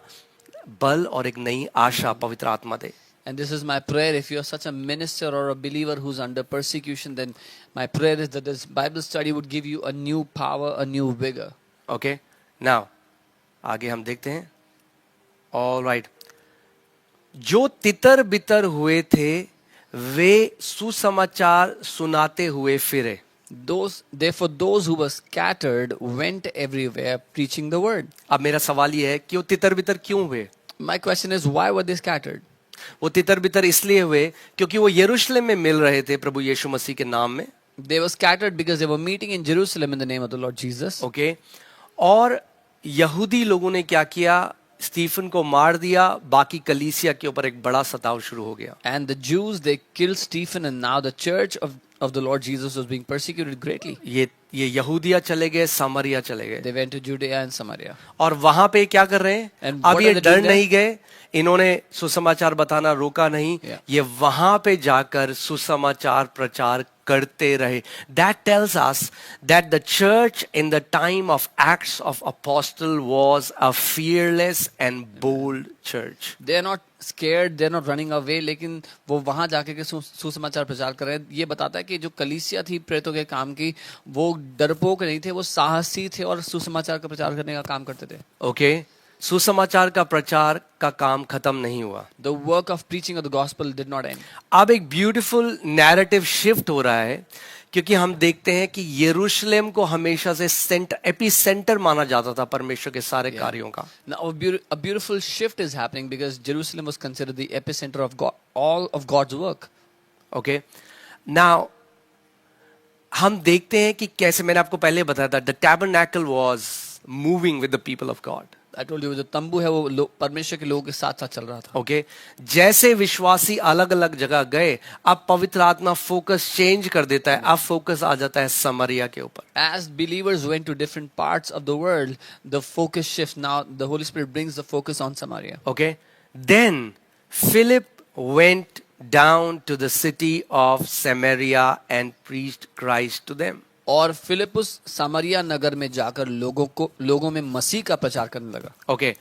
बल और एक नई आशा पवित्र आत्मा दे. And this is my prayer. If you are such a minister or a believer who's under persecution, then my prayer is that this Bible study would give you a new power, a new vigor. Okay, now आगे हम देखते हैं. All right. जो तितर बितर हुए थे वे सुसमाचार सुनाते हुए फिरे. Therefore, those who were scattered went everywhere preaching the word. अब मेरा सवाल ये है कि वो तितर बितर क्यों हुए? My question is, why were they scattered? वो तितर बितर इसलिए हुए क्योंकि वो यरूशलेम में मिल रहे थे प्रभु यीशु मसीह के नाम में. They were scattered because they were meeting in Jerusalem in the name of the Lord Jesus. Okay, और यहूदी लोगों ने क्या किया? स्टीफन को मार दिया. बाकी कलीसिया के ऊपर एक बड़ा सताव शुरू हो गया. And the Jews, they killed Stephen, and now the church of the Lord Jesus was being persecuted greatly. ये यहूदिया चले गए, सामरिया चले गए. They went to Judea and Samaria. और वहां पे क्या कर रहे हैं? And अब what ये are they डर doing there? नहीं गए, इन्होंने सुसमाचार बताना रोका नहीं. Yeah. ये वहां पे जाकर सुसमाचार प्रचार करते रहे. That tells us that the church in the time of Acts of Apostle was a fearless and bold church. They are not scared, they are not running away, लेकिन वो वहां जाके के सुसमाचार प्रचार कर रहे हैं. ये बताता है कि जो कलीसिया थी प्रेरितों के काम की, वो डरपोक नहीं थे, वो साहसी थे और सुसमाचार का प्रचार करने का काम करते थे. Okay? सुसमाचार का प्रचार का काम खत्म नहीं हुआ. The work of preaching of the gospel did not end. अब एक ब्यूटीफुल नैरेटिव शिफ्ट हो रहा है क्योंकि हम देखते हैं कि यरूशलेम को हमेशा से एपिसेंटर माना जाता था परमेश्वर के सारे कार्यों का. Now a beautiful shift is happening because Jerusalem was considered the epicenter of God, all of God's work. Okay, now हम देखते हैं कि कैसे मैंने आपको पहले बताया था the tabernacle was moving with the people of God. I told you जो तंबू है वो परमेश्वर के लोगों के साथ साथ चल रहा था. ओके, जैसे विश्वासी अलग अलग जगह गए, अब पवित्र आत्मा फोकस चेंज कर देता है. अब फोकस आ जाता है समरिया के ऊपर. As believers went to different parts of the world, the focus shifts. Now the Holy Spirit brings the focus on Samaria. Okay, then Philip went down to the city of Samaria and preached Christ to them. और फिलिपुस सामरिया नगर में जाकर लोगों में मसीह का प्रचार करने लगा. Okay,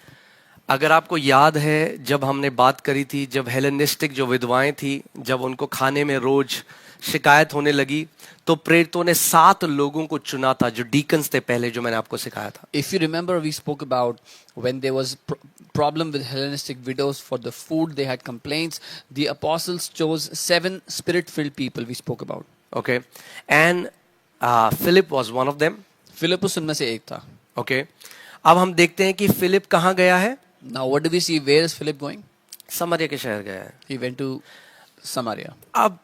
अगर आपको याद है जब हमने बात करी थी, जब हेलेनिस्टिक जो विधवाएं थी, जब उनको खाने में रोज शिकायत होने लगी, तो प्रेरितों ने 7 लोगों को चुना था जो डीकन्स थे पहले, जो मैंने आपको सिखाया था. If you remember, we spoke about when there was problem with Hellenistic widows for the food, they had complaints. The apostles chose 7 spirit-filled people. We spoke about. Okay, and Philip was one of them. Philip उनमें से एक था. Okay, अब हम देखते हैं कि Philip कहाँ गया है. Now what do we see? Where is Philip going? समरिया के शहर गया है. He went to Samaria. अब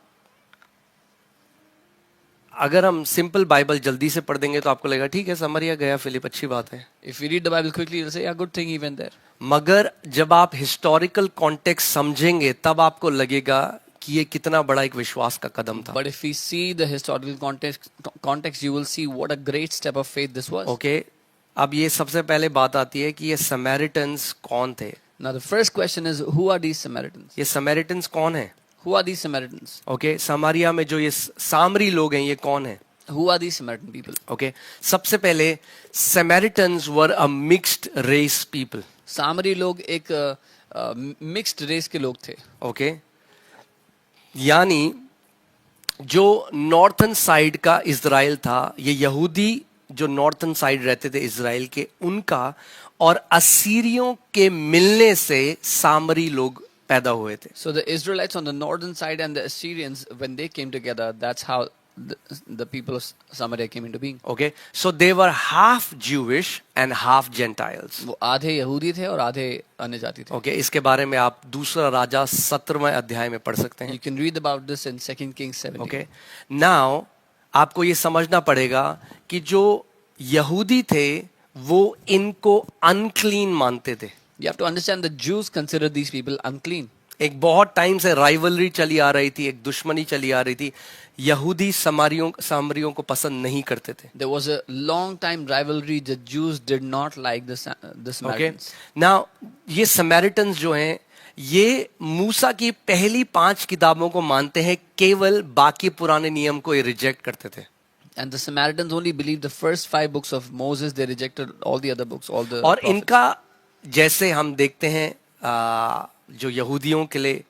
अगर हम सिंपल बाइबल जल्दी से पढ़ देंगे तो आपको लगेगा ठीक है समरिया गया फिलिप, अच्छी बात है. If you read the Bible quickly, you'll say, yeah, good thing he went there. मगर जब आप हिस्टोरिकल कॉन्टेक्स्ट समझेंगे तब आपको लगेगा कि ये कितना बड़ा एक विश्वास का कदम था. But if we see the historical context, you will see what a great step of faith this was. Okay, अब ये सबसे पहले बात आती है कि ये समैरिटन्स कौन थे. Now the first question is, who are these Samaritans? ये समैरिटन्स कौन है? Who are these Samaritans? Okay, Samaria में जो ये सामरी लोग हैं ये कौन है? Who are these Samaritan people? Okay, सबसे पहले समैरिटन्स वर अ मिक्स्ड रेस पीपल. सामरी लोग एक मिक्स्ड रेस के लोग थे. ओके, यानी जो नॉर्थन साइड का इजराइल था, ये यहूदी जो नॉर्थन साइड रहते थे इजराइल के, उनका और असीरियों के मिलने से सामरी लोग पैदा हुए थे. So the Israelites on the northern side and the Assyrians, when they came together, that's how the people of Samaria came into being. Okay, so they were half Jewish and half Gentiles. वो आधे यहूदी थे और आधे अन्य जाति थे. Okay, इसके बारे में आप दूसरा राजा 17वें अध्याय में पढ़ सकते हैं. You can read about this in 2 Kings 17. Okay, now आपको ये समझना पड़ेगा कि जो यहूदी थे वो इनको अनक्लीन मानते थे. You have to understand the Jews consider these people unclean. एक बहुत टाइम से राइवलरी चली आ रही थी, एक दुश्मनी चली आ रही थी. यहूदी सामरियों को पसंद नहीं करते थे. There was a long time rivalry. The Jews did not like the Samaritans. Okay, now ये Samaritans जो हैं ये मूसा की पहली 5 किताबों को मानते हैं, केवल बाकी पुराने नियम को ये रिजेक्ट करते थे. And the Samaritans only believed the first 5 books of Moses. They rejected all the other books, all the और prophets. इनका जैसे हम देखते हैं जो यहूदियों के लिए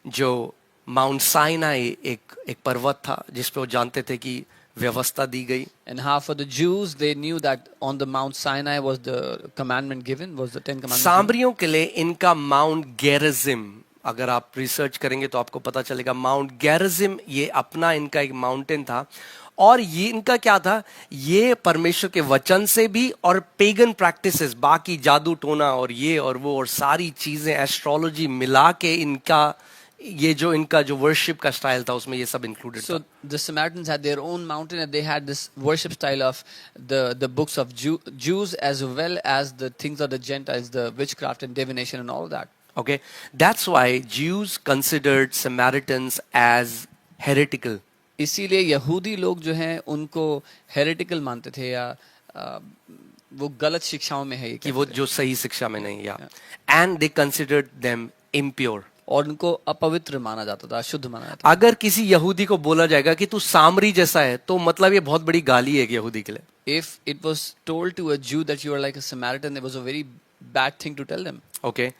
जो माउंट साइनाई एक पर्वत था जिस पे वो जानते थे कि व्यवस्था दी गई. And how for the Jews, they knew that on the Mount Sinai was the commandment given, was the 10 commandments given. सामरियों के लिए इनका माउंट गेरिजिम, अगर आप रिसर्च करेंगे तो आपको पता चलेगा माउंट गेरिजिम ये अपना इनका एक माउंटेन था. और ये इनका क्या था, ये परमेश्वर के वचन से भी और पेगन प्रैक्टिसेस, बाकी जादू टोना और ये और वो और सारी चीजें एस्ट्रोलॉजी मिला के इनका ये जो इनका जो वर्शिप का स्टाइल था उसमें ये सब इंक्लूडेड So था. the Samaritans had their own mountain, and they had this worship style of the books of Jews as well as the things of the Gentiles, the witchcraft and divination and all that. Okay, that's why Jews considered Samaritans as heretical. इसीलिए यहूदी लोग जो हैं उनको heretical मानते थे, या वो गलत शिक्षाओं में है ये कि वो जो सही शिक्षा में नहीं, या and they considered them impure. और उनको अपवित्र माना जाता था, अशुद्ध माना जाता अगर किसी यहूदी को बोला जाएगा कि तू सामरी जैसा है तो मतलब ये बहुत बड़ी गाली है एक यहूदी के लिए. था. If it was told to a Jew that you are like a Samaritan, it was a very bad thing to tell them. Okay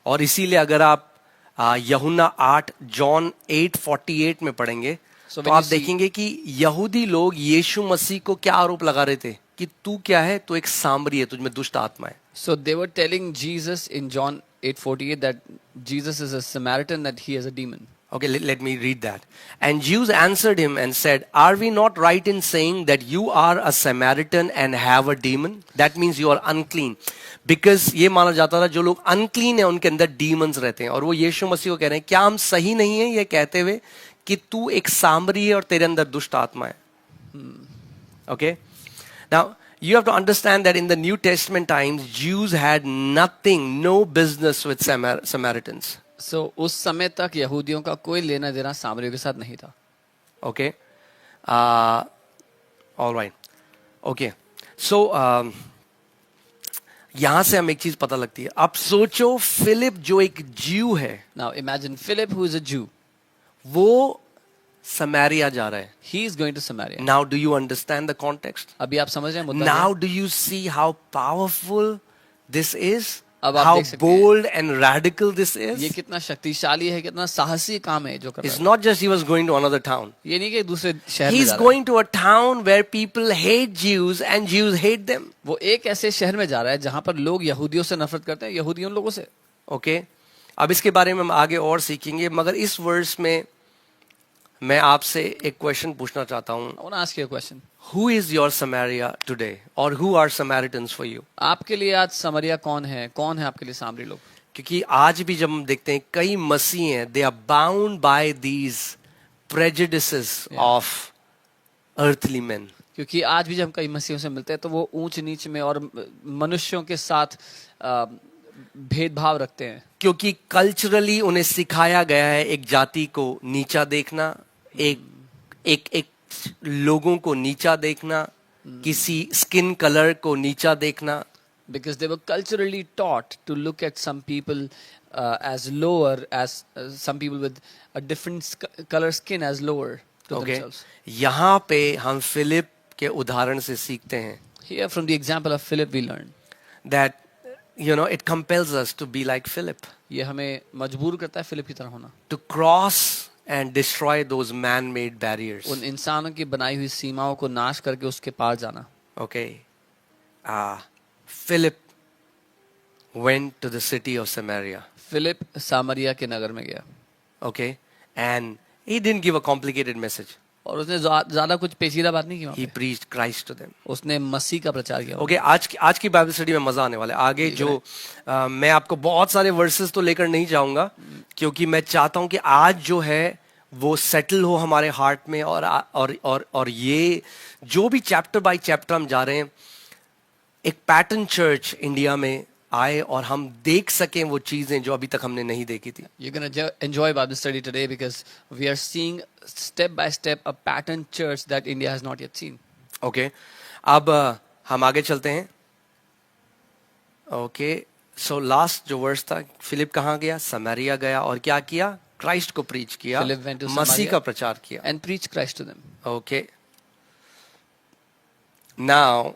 और इसीलिए अगर आप यूहन्ना 8 जॉन 8:48 में पढ़ेंगे So तो when आप you see- देखेंगे कि यहूदी लोग यीशु मसीह को क्या आरोप लगा रहे थे कि तू क्या है, तू एक सामरी है, तुझमें दुष्ट आत्मा है. So they were telling Jesus in John 8:48 that Jesus is a Samaritan, that he has a demon. Okay, let me read that. And Jews answered him and said, are we not right in saying that you are a Samaritan and have a demon? That means you are unclean. Because ये माना जाता था जो लोग unclean है उनके अंदर demons रहते हैं. और वो यीशु मसीह को कह रहे हैं क्या हम सही नहीं है ये कहते हुए कि तू एक सामरी है और तेरे अंदर दुष्ट आत्मा है. Okay? Now, you have to understand that in the New Testament times, Jews had nothing, no business with Samaritans. So उस समय तक यहूदियों का कोई लेना देना सामरियों के साथ नहीं था. Okay? All right. Okay. So, यहां से हमें एक चीज पता लगती है. अब सोचो फिलिप जो एक ज्यू है, Now imagine Philip, who is a Jew. वो समारिया जा रहा है. He is going to Samaria. Now do you understand the context? अभी आप समझ रहे हैं मुद्दा क्या है? Now do you see how powerful this is? अब आप How देख सकते हैं bold and radical this ये is? कितना शक्तिशाली है, कितना साहसी काम है जो कर It's रहा not just he was going to another town. है. ये नहीं कि दूसरे शहर में He's जा रहा है. going to a town where people hate Jews and Jews hate them. वो एक ऐसे शहर में जा रहा है जहां पर लोग यहूदियों से नफरत करते हैं, यहूदी उन लोगों से. Okay? अब इसके बारे में हम आगे और सीखेंगे, मगर इस वर्स में मैं आपसे एक क्वेश्चन पूछना चाहता हूं. I want to ask you a question. Who is your Samaria today? Or who are Samaritans for you? आपके लिए आज समरिया कौन है आपके लिए सामरी लोग? क्योंकि आज भी जब हम देखते हैं कई मसीह हैं, they are bound by these prejudices of earthly men. क्योंकि आज भी जब हम कई मसीहों से मिलते हैं तो वो ऊंच नीच में और मनुष्यों के साथ भेदभाव रखते हैं. क्योंकि कल्चरली उन्हें सिखाया गया है एक जाति को नीचा देखना, एक लोगों को नीचा देखना, किसी स्किन कलर को नीचा देखना. Because they were culturally taught to look at some people as lower, as some people with a different color skin as lower to Okay? themselves. यहाँ पे हम फिलिप के उदाहरण से सीखते हैं Here from the example of Philip we learn. that it compels us to be like Philip, ये हमें मजबूर करता है फिलिप की तरह होना. to cross and destroy those man-made barriers. उन इंसानों की बनाई हुई सीमाओं को नाश करके उसके पार जाना. Okay. Philip went to the city of Samaria. Philip Samaria के नगर में गया. Okay. And he didn't give a complicated message. और उसने ज्यादा कुछ पेचीदा बात नहीं की वहाँ He पे. preached Christ to them. उसने मसीह का प्रचार किया. Okay, आज की बाइबल स्टडी में मजा आने वाला है. आगे जो मैं आपको बहुत सारे वर्सेस तो लेकर नहीं जाऊंगा क्योंकि मैं चाहता हूं कि आज जो है वो सेटल हो हमारे हार्ट में और ये जो भी चैप्टर बाय चैप्टर हम जा रहे हैं, एक पैटर्न चर्च इंडिया में आए और हम देख सकें वो चीजें जो अभी तक हमने नहीं देखी थी. You're going to enjoy Bible study today because we are seeing step by step a pattern church that India has not yet seen. Okay, अब हम आगे चलते हैं. Okay, so लास्ट जो वर्स था, फिलिप कहाँ गया? समारिया गया और क्या किया? क्राइस्ट को प्रीच किया, Philip went to Masih Samaria का प्रचार किया. and preach Christ to them. Okay, now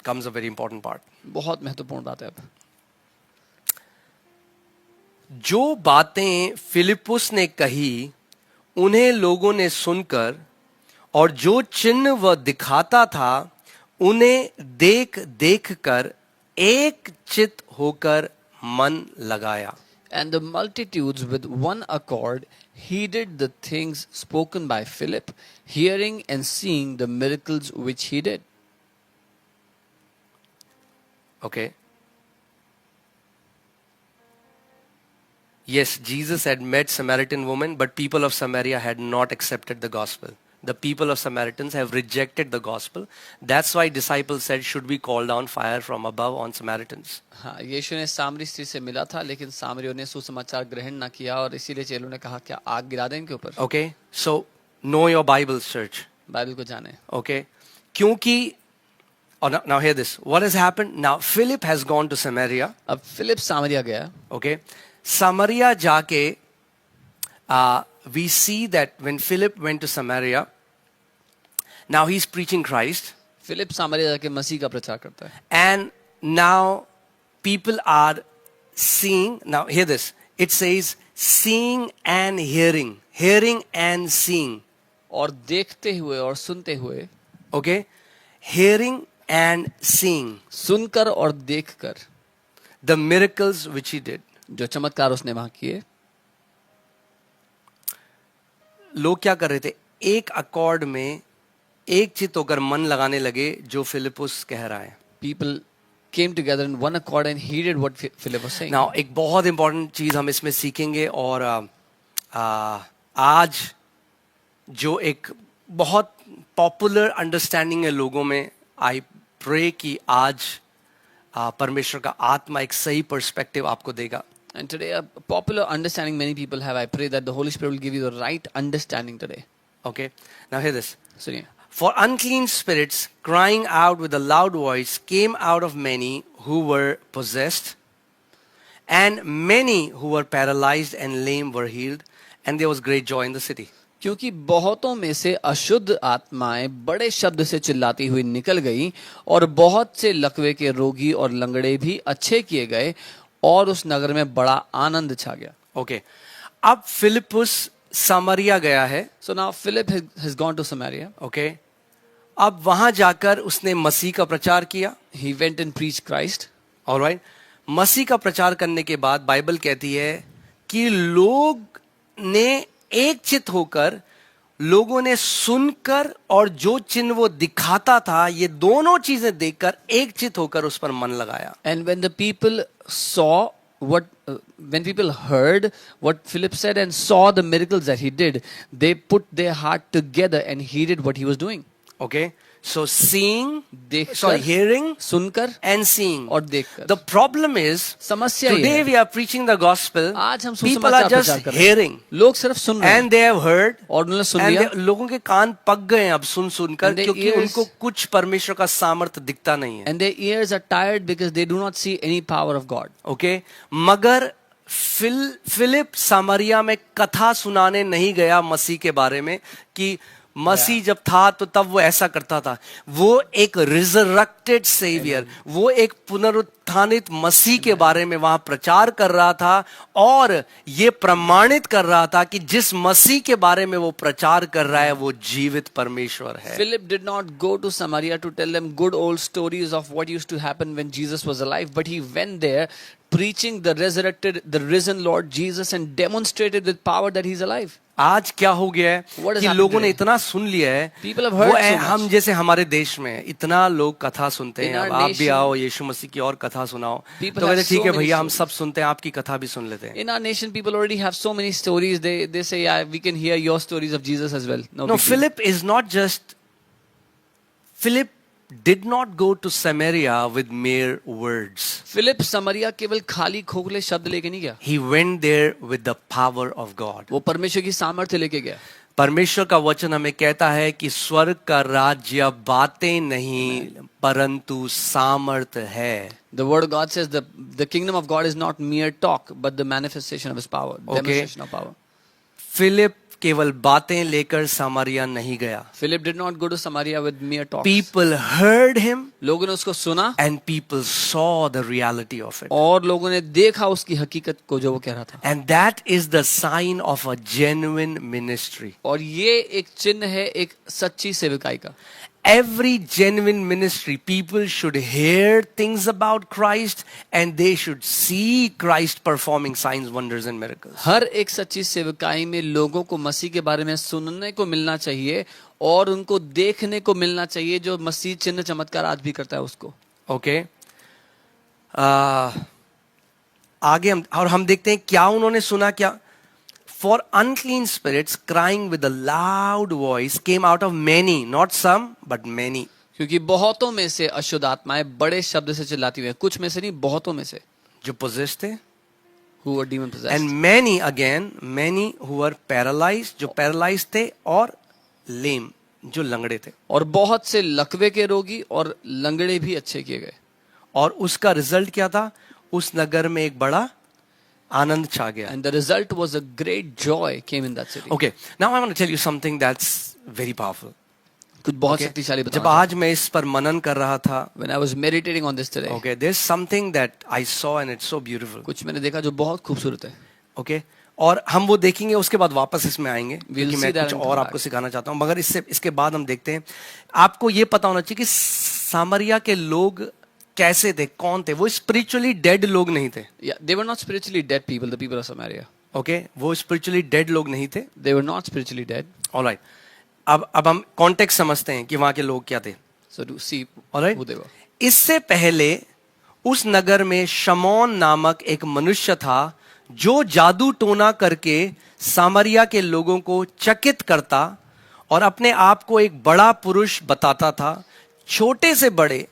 comes a very important part. बहुत महत्वपूर्ण बात है अब. जो बातें फिलिपुस ने कही उन्हें लोगों ने सुनकर और जो चिन्ह वह दिखाता था उन्हें देख देख कर एक चित होकर मन लगाया. And the multitudes with one accord heeded the things spoken by Philip, hearing and seeing the miracles which he did. Okay. Yes, Jesus had met Samaritan woman, but people of Samaria had not accepted the gospel. The people of Samaritans have rejected the gospel. That's why disciples said, should we call down fire from above on Samaritans? हाँ, यीशु ने सामरी स्त्री से मिला था, लेकिन सामरियों ने सुसमाचार ग्रहण न किया और इसीलिए चेलों ने कहा क्या आग गिरा दें इनके ऊपर. Okay, so know your Bible, church. Bible को जाने. Okay, क्योंकि now hear this. What has happened? Now Philip has gone to Samaria. अब फिलिप सामरिया गया. Okay, Samaria जाके we see that when Philip went to Samaria, now he's preaching Christ. Philip Samaria जाके मसीह का प्रचार करता है. And now people are seeing. Now hear this. It says seeing and hearing. Hearing and seeing. और देखते हुए और सुनते हुए. Okay. Hearing and seeing. सुनकर और देखकर. The miracles which he did. जो चमत्कार उसने वहां किए. लोग क्या कर रहे थे? एक अकॉर्ड में एक चित होकर मन लगाने लगे जो फिलिपुस कह रहा है. People came together in one accord and heeded what Philip was saying. Now एक बहुत इंपॉर्टेंट चीज हम इसमें सीखेंगे और आज जो एक बहुत पॉपुलर अंडरस्टैंडिंग है लोगों में, आई प्रे कि आज परमेश्वर का आत्मा एक सही पर्सपेक्टिव आपको देगा. And today, a popular understanding many people have, I pray that the Holy Spirit will give you the right understanding today. Okay, now hear this. सुनिए. For unclean spirits, crying out with a loud voice, came out of many who were possessed, and many who were paralyzed and lame were healed, and there was great joy in the city. क्योंकि बहुतों में से अशुद्ध आत्माएं बड़े शब्द से चिल्लाती हुई निकल गई और बहुत से लकवे के रोगी और लंगड़े भी अच्छे किए गए और उस नगर में बड़ा आनंद छा गया. Okay, अब फिलिपुस सामरिया गया है. So now Philip has gone to Samaria. Okay, अब वहां जाकर उसने मसीह का प्रचार किया. He went and preached Christ. Alright, मसीह का प्रचार करने के बाद बाइबल कहती है कि लोग ने एक चित होकर, लोगों ने सुनकर और जो चिन्ह वो दिखाता था, ये दोनों चीजें देखकर एक चित होकर उस पर मन लगाया. And when the people saw when people heard what Philip said and saw the miracles that he did, they put their heart together and heeded what he was doing. Okay, so hearing, सुनकर and seeing. और देखकर. The problem is समस्या today ये है. we are preaching the gospel. आज हम People सुसमाचार are just प्रचार कर रहे हैं. hearing लोग सिर्फ सुन रहे हैं and they have heard. और उन्होंने सुन And लिया. लोगों के कान पक गए हैं अब सुन सुनकर, And their क्योंकि ears- उनको कुछ परमेश्वर का सामर्थ्य दिखता नहीं है. And their ears are tired because they do not see any power of God. Okay, मगर फिलिप सामरिया में कथा सुनाने नहीं गया मसीह के बारे में कि मसीह जब था तो तब वो ऐसा करता था. वो एक रिजरेक्टेड सेवियर, वो एक पुनरुत्थानित मसीह के बारे में वहां प्रचार कर रहा था और ये प्रमाणित कर रहा था कि जिस मसीह के बारे में वो प्रचार कर रहा है वो जीवित परमेश्वर है. Philip did not go to Samaria to tell them good old stories of what used to happen when Jesus was alive, but he went there preaching the risen Lord Jesus and demonstrated with power that he's alive. आज क्या हो गया है What has कि happened लोगों ने today? इतना सुन लिया है. People have heard वो so much. हम जैसे हमारे देश में इतना लोग कथा सुनते हैं. In our अब आप भी nation, आओ यीशु मसीह की और कथा सुनाओ. people तो have कहते ठीक so है many भैया हम stories. सब सुनते हैं, आपकी कथा भी सुन लेते हैं. In our nation, people already have so many stories. They say, yeah, we can hear your stories of Jesus as well. No, big deal. Philip is not just. Philip did not go to Samaria with mere words. Philip Samaria केवल खाली खोखले शब्द लेके नहीं गया. He went there with the power of God. वो परमेश्वर की सामर्थ्य लेके गया. परमेश्वर का वचन हमें कहता है कि स्वर्ग का राज्य बातें नहीं परंतु सामर्थ्य है. The word of God says the kingdom of God is not mere talk, but the manifestation of his power, demonstration of power. Philip केवल बातें लेकर सामरिया नहीं गया. Philip did not go to Samaria with mere talks. People heard him लोगों ने उसको सुना and people saw the reality of it. और लोगों ने देखा उसकी हकीकत को जो वो कह रहा था. And that is the sign of a genuine ministry. और ये एक चिन्ह है एक सच्ची सेवकाई का. Every genuine ministry, people should hear things about Christ and they should see Christ performing signs, wonders and miracles. हर एक सच्ची सेवकाई में लोगों को मसीह के बारे में सुनने को मिलना चाहिए और उनको देखने को मिलना चाहिए जो मसीह चिन्ह चमत्कार आज भी करता है उसको. Okay? आगे हम देखते हैं क्या उन्होंने सुना. क्या? For unclean spirits crying with a loud voice came out of many, not some, but many. क्योंकि बहुतों में से अशुद्ध आत्माएं बड़े शब्द से चिल्लाती हुई हैं. कुछ में से नहीं, बहुतों में से. जो possessed थे. Who were demon possessed. And many who were paralyzed, जो paralyzed थे और lame, जो लंगड़े थे. और बहुत से लकवे के रोगी और लंगड़े भी अच्छे किए गए. और उसका रिजल्ट क्या था? उस नगर में एक बड़ा आनंद छा गया. And the result was a great joy came in that city. Okay, now I want to tell you something that's very powerful. कुछ बहुत Okay? शक्तिशाली जब बताना. आज मैं इस पर मनन कर रहा था, When I was meditating on this today, okay, there's something that I saw and it's so beautiful. कुछ मैंने देखा जो बहुत खूबसूरत है. Okay? और हम वो देखेंगे, उसके बाद वापस इसमें आएंगे क्योंकि see मैं that कुछ and come और back. आपको सिखाना चाहता हूँ. मगर इसके बाद हम देखते हैं. आपको ये पता होना चाहिए कि सामरिया के लोग कैसे थे, कौन थे. वो स्पिरिचुअली डेड लोग नहीं थे. Yeah, they were not spiritually dead people, the people of Samaria. Okay, वो स्पिरिचुअली डेड लोग नहीं थे. They were not spiritually dead. Alright, अब हम कॉन्टेक्स्ट समझते हैं कि वहां के लोग क्या थे. So to see alright, who they were. इससे पहले उस नगर में शमौन नामक एक मनुष्य था जो जादू टोना करके सामरिया के लोगों को चकित करता और अपने आप को एक बड़ा पुरुष बताता था. छोटे से बड़े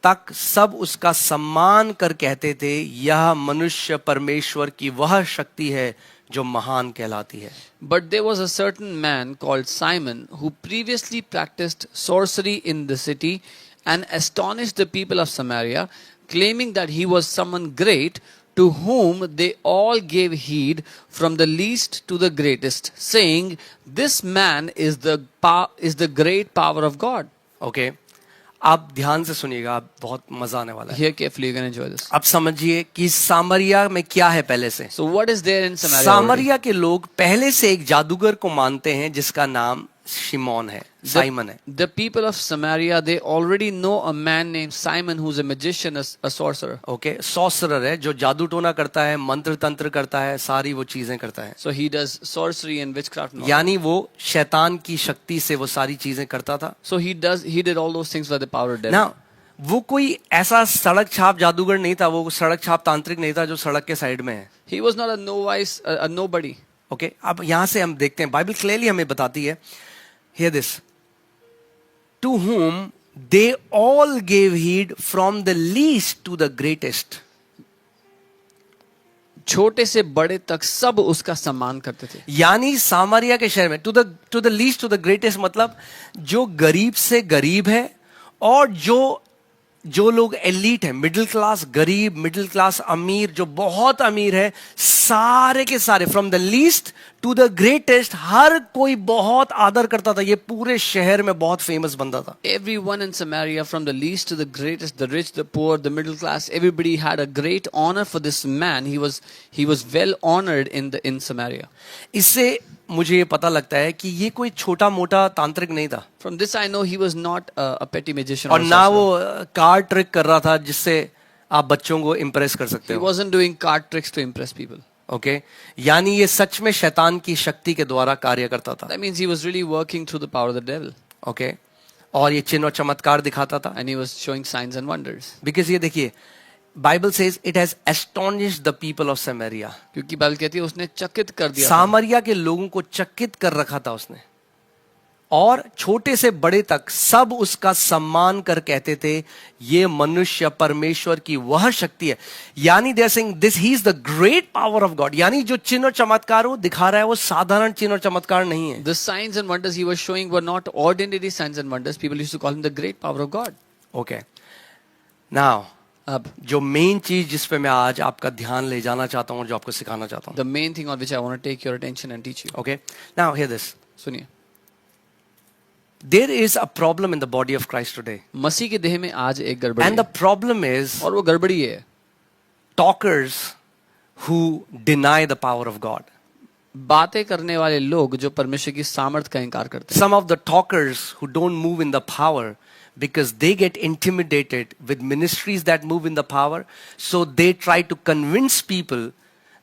तक सब उसका सम्मान कर कहते थे, यह मनुष्य परमेश्वर की वह शक्ति है जो महान कहलाती है. But there was a certain man called Simon who previously practiced sorcery in the city and astonished the people of Samaria, claiming that he was someone great, to whom they all gave heed from the least to the greatest, saying, "This man is the great power of God." Okay, आप ध्यान से सुनिएगा, आप बहुत मजा आने वाला है. Hear carefully, you're going to enjoy this. अब समझिए कि सामरिया में क्या है. पहले से So what is there in Samaria? already? सामरिया के लोग पहले से एक जादूगर को मानते हैं जिसका नाम शिमोन है, साइमन है. The people of Samaria, they already know a man named Simon who's a magician, a sorcerer. Okay, sorcerer है जो जादू टोना करता है, मंत्र तंत्र करता है, सारी वो चीजें करता है. So he does sorcery and witchcraft. And all. यानी वो शैतान की शक्ति से वो सारी चीजें करता था. So he did all those things by the power of devil. ना, वो कोई ऐसा सड़क छाप जादूगर नहीं था, वो सड़क छाप तांत्रिक नहीं था जो सड़क के साइड में है. He was not a novice, a nobody. Okay, अब यहां से हम देखते हैं, बाइबल क्लियरली हमें बताती है. Hear this. To whom they all gave heed from the least to the greatest. छोटे से बड़े तक सब उसका सम्मान करते थे. यानी सामरिया के शहर में to the least to the greatest मतलब जो गरीब से गरीब है और जो लोग एलीट है, मिडिल क्लास गरीब, मिडिल क्लास अमीर, जो बहुत अमीर है, सारे के सारे from the least to the greatest, हर कोई बहुत आदर करता था. ये पूरे शहर में बहुत फेमस बंदा था. Everyone in Samaria, from the least to the greatest, the rich, the poor, the middle class, everybody had a great honor for this man. He was well honored in Samaria. इससे मुझे ये पता लगता है कि ये कोई छोटा मोटा तांत्रिक नहीं था. From this I know he was not a petty magician. और or ना sorcerer. वो कार्ड ट्रिक कर रहा था जिससे आप बच्चों को इम्प्रेस कर सकते He हो. wasn't doing card tricks to impress people. Okay, यानी ये सच में शैतान की शक्ति के द्वारा कार्य करता था. That means he was really working through the power of the devil. Okay, और ये चिन्ह और चमत्कार दिखाता था. And he was showing signs and wonders. Because ये देखिए, Bible says it has astonished the people of Samaria. क्योंकि बाइबल कहती है उसने चकित कर दिया था. सामरिया के लोगों को चकित कर रखा था उसने, और छोटे से बड़े तक सब उसका सम्मान कर कहते थे, ये मनुष्य परमेश्वर की वह शक्ति है. यानी they are saying this he is the great power of God. यानी जो चिन्ह और चमत्कार वो दिखा रहा है वो साधारण चिन्ह और चमत्कार नहीं है. The signs and wonders he was showing were not ordinary signs and wonders. People used to call him the great power of God. Okay, now अब जो मेन चीज जिस पे मैं आज आपका ध्यान ले जाना चाहता हूँ और जो आपको सिखाना चाहता हूँ. the main thing on which I want to take your attention and teach you. Okay, now hear this. सुनिए, There is a problem in the body of Christ today, मसीह के देह में आज एक गड़बड़ी and the है, problem is और वो गड़बड़ी ये है, talkers who deny the power of God. बातें करने वाले लोग जो परमेश्वर की सामर्थ का इनकार करते हैं. Some of the talkers who don't move in the power because they get intimidated with ministries that move in the power, so they try to convince people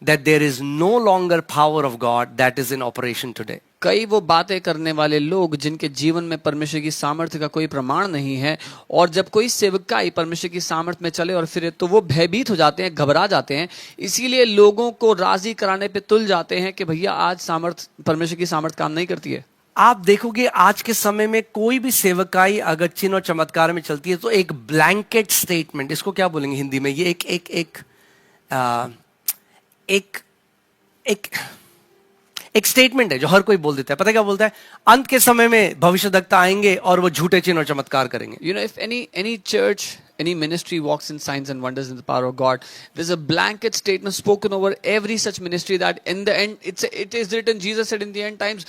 that there is no longer power of God that is in operation today. कई वो बातें करने वाले लोग जिनके जीवन में परमेश्वर की सामर्थ्य का कोई प्रमाण नहीं है, और जब कोई सेवकाई परमेश्वर की सामर्थ्य में चले और फिरे तो वो भयभीत हो जाते हैं, घबरा जाते हैं, इसीलिए लोगों को राजी कराने पे तुल जाते हैं कि भैया आज सामर्थ्य, परमेश्वर की सामर्थ्य काम नहीं करती है. आप देखोगे आज के समय में कोई भी सेवकाई अगर चिन्ह और चमत्कार में चलती है तो एक ब्लैंकेट स्टेटमेंट, इसको क्या बोलेंगे हिंदी में, ये एक एक एक आ, एक एक एक स्टेटमेंट है जो हर कोई बोल देता है. पता है क्या बोलता है? अंत के समय में भविष्यद्वक्ता आएंगे और वो झूठे चिन्ह और चमत्कार करेंगे. You know, if any church, any ministry walks in signs and wonders in the power of God, there's a blanket statement spoken over every such ministry that in the end, it is written, Jesus said in the end times,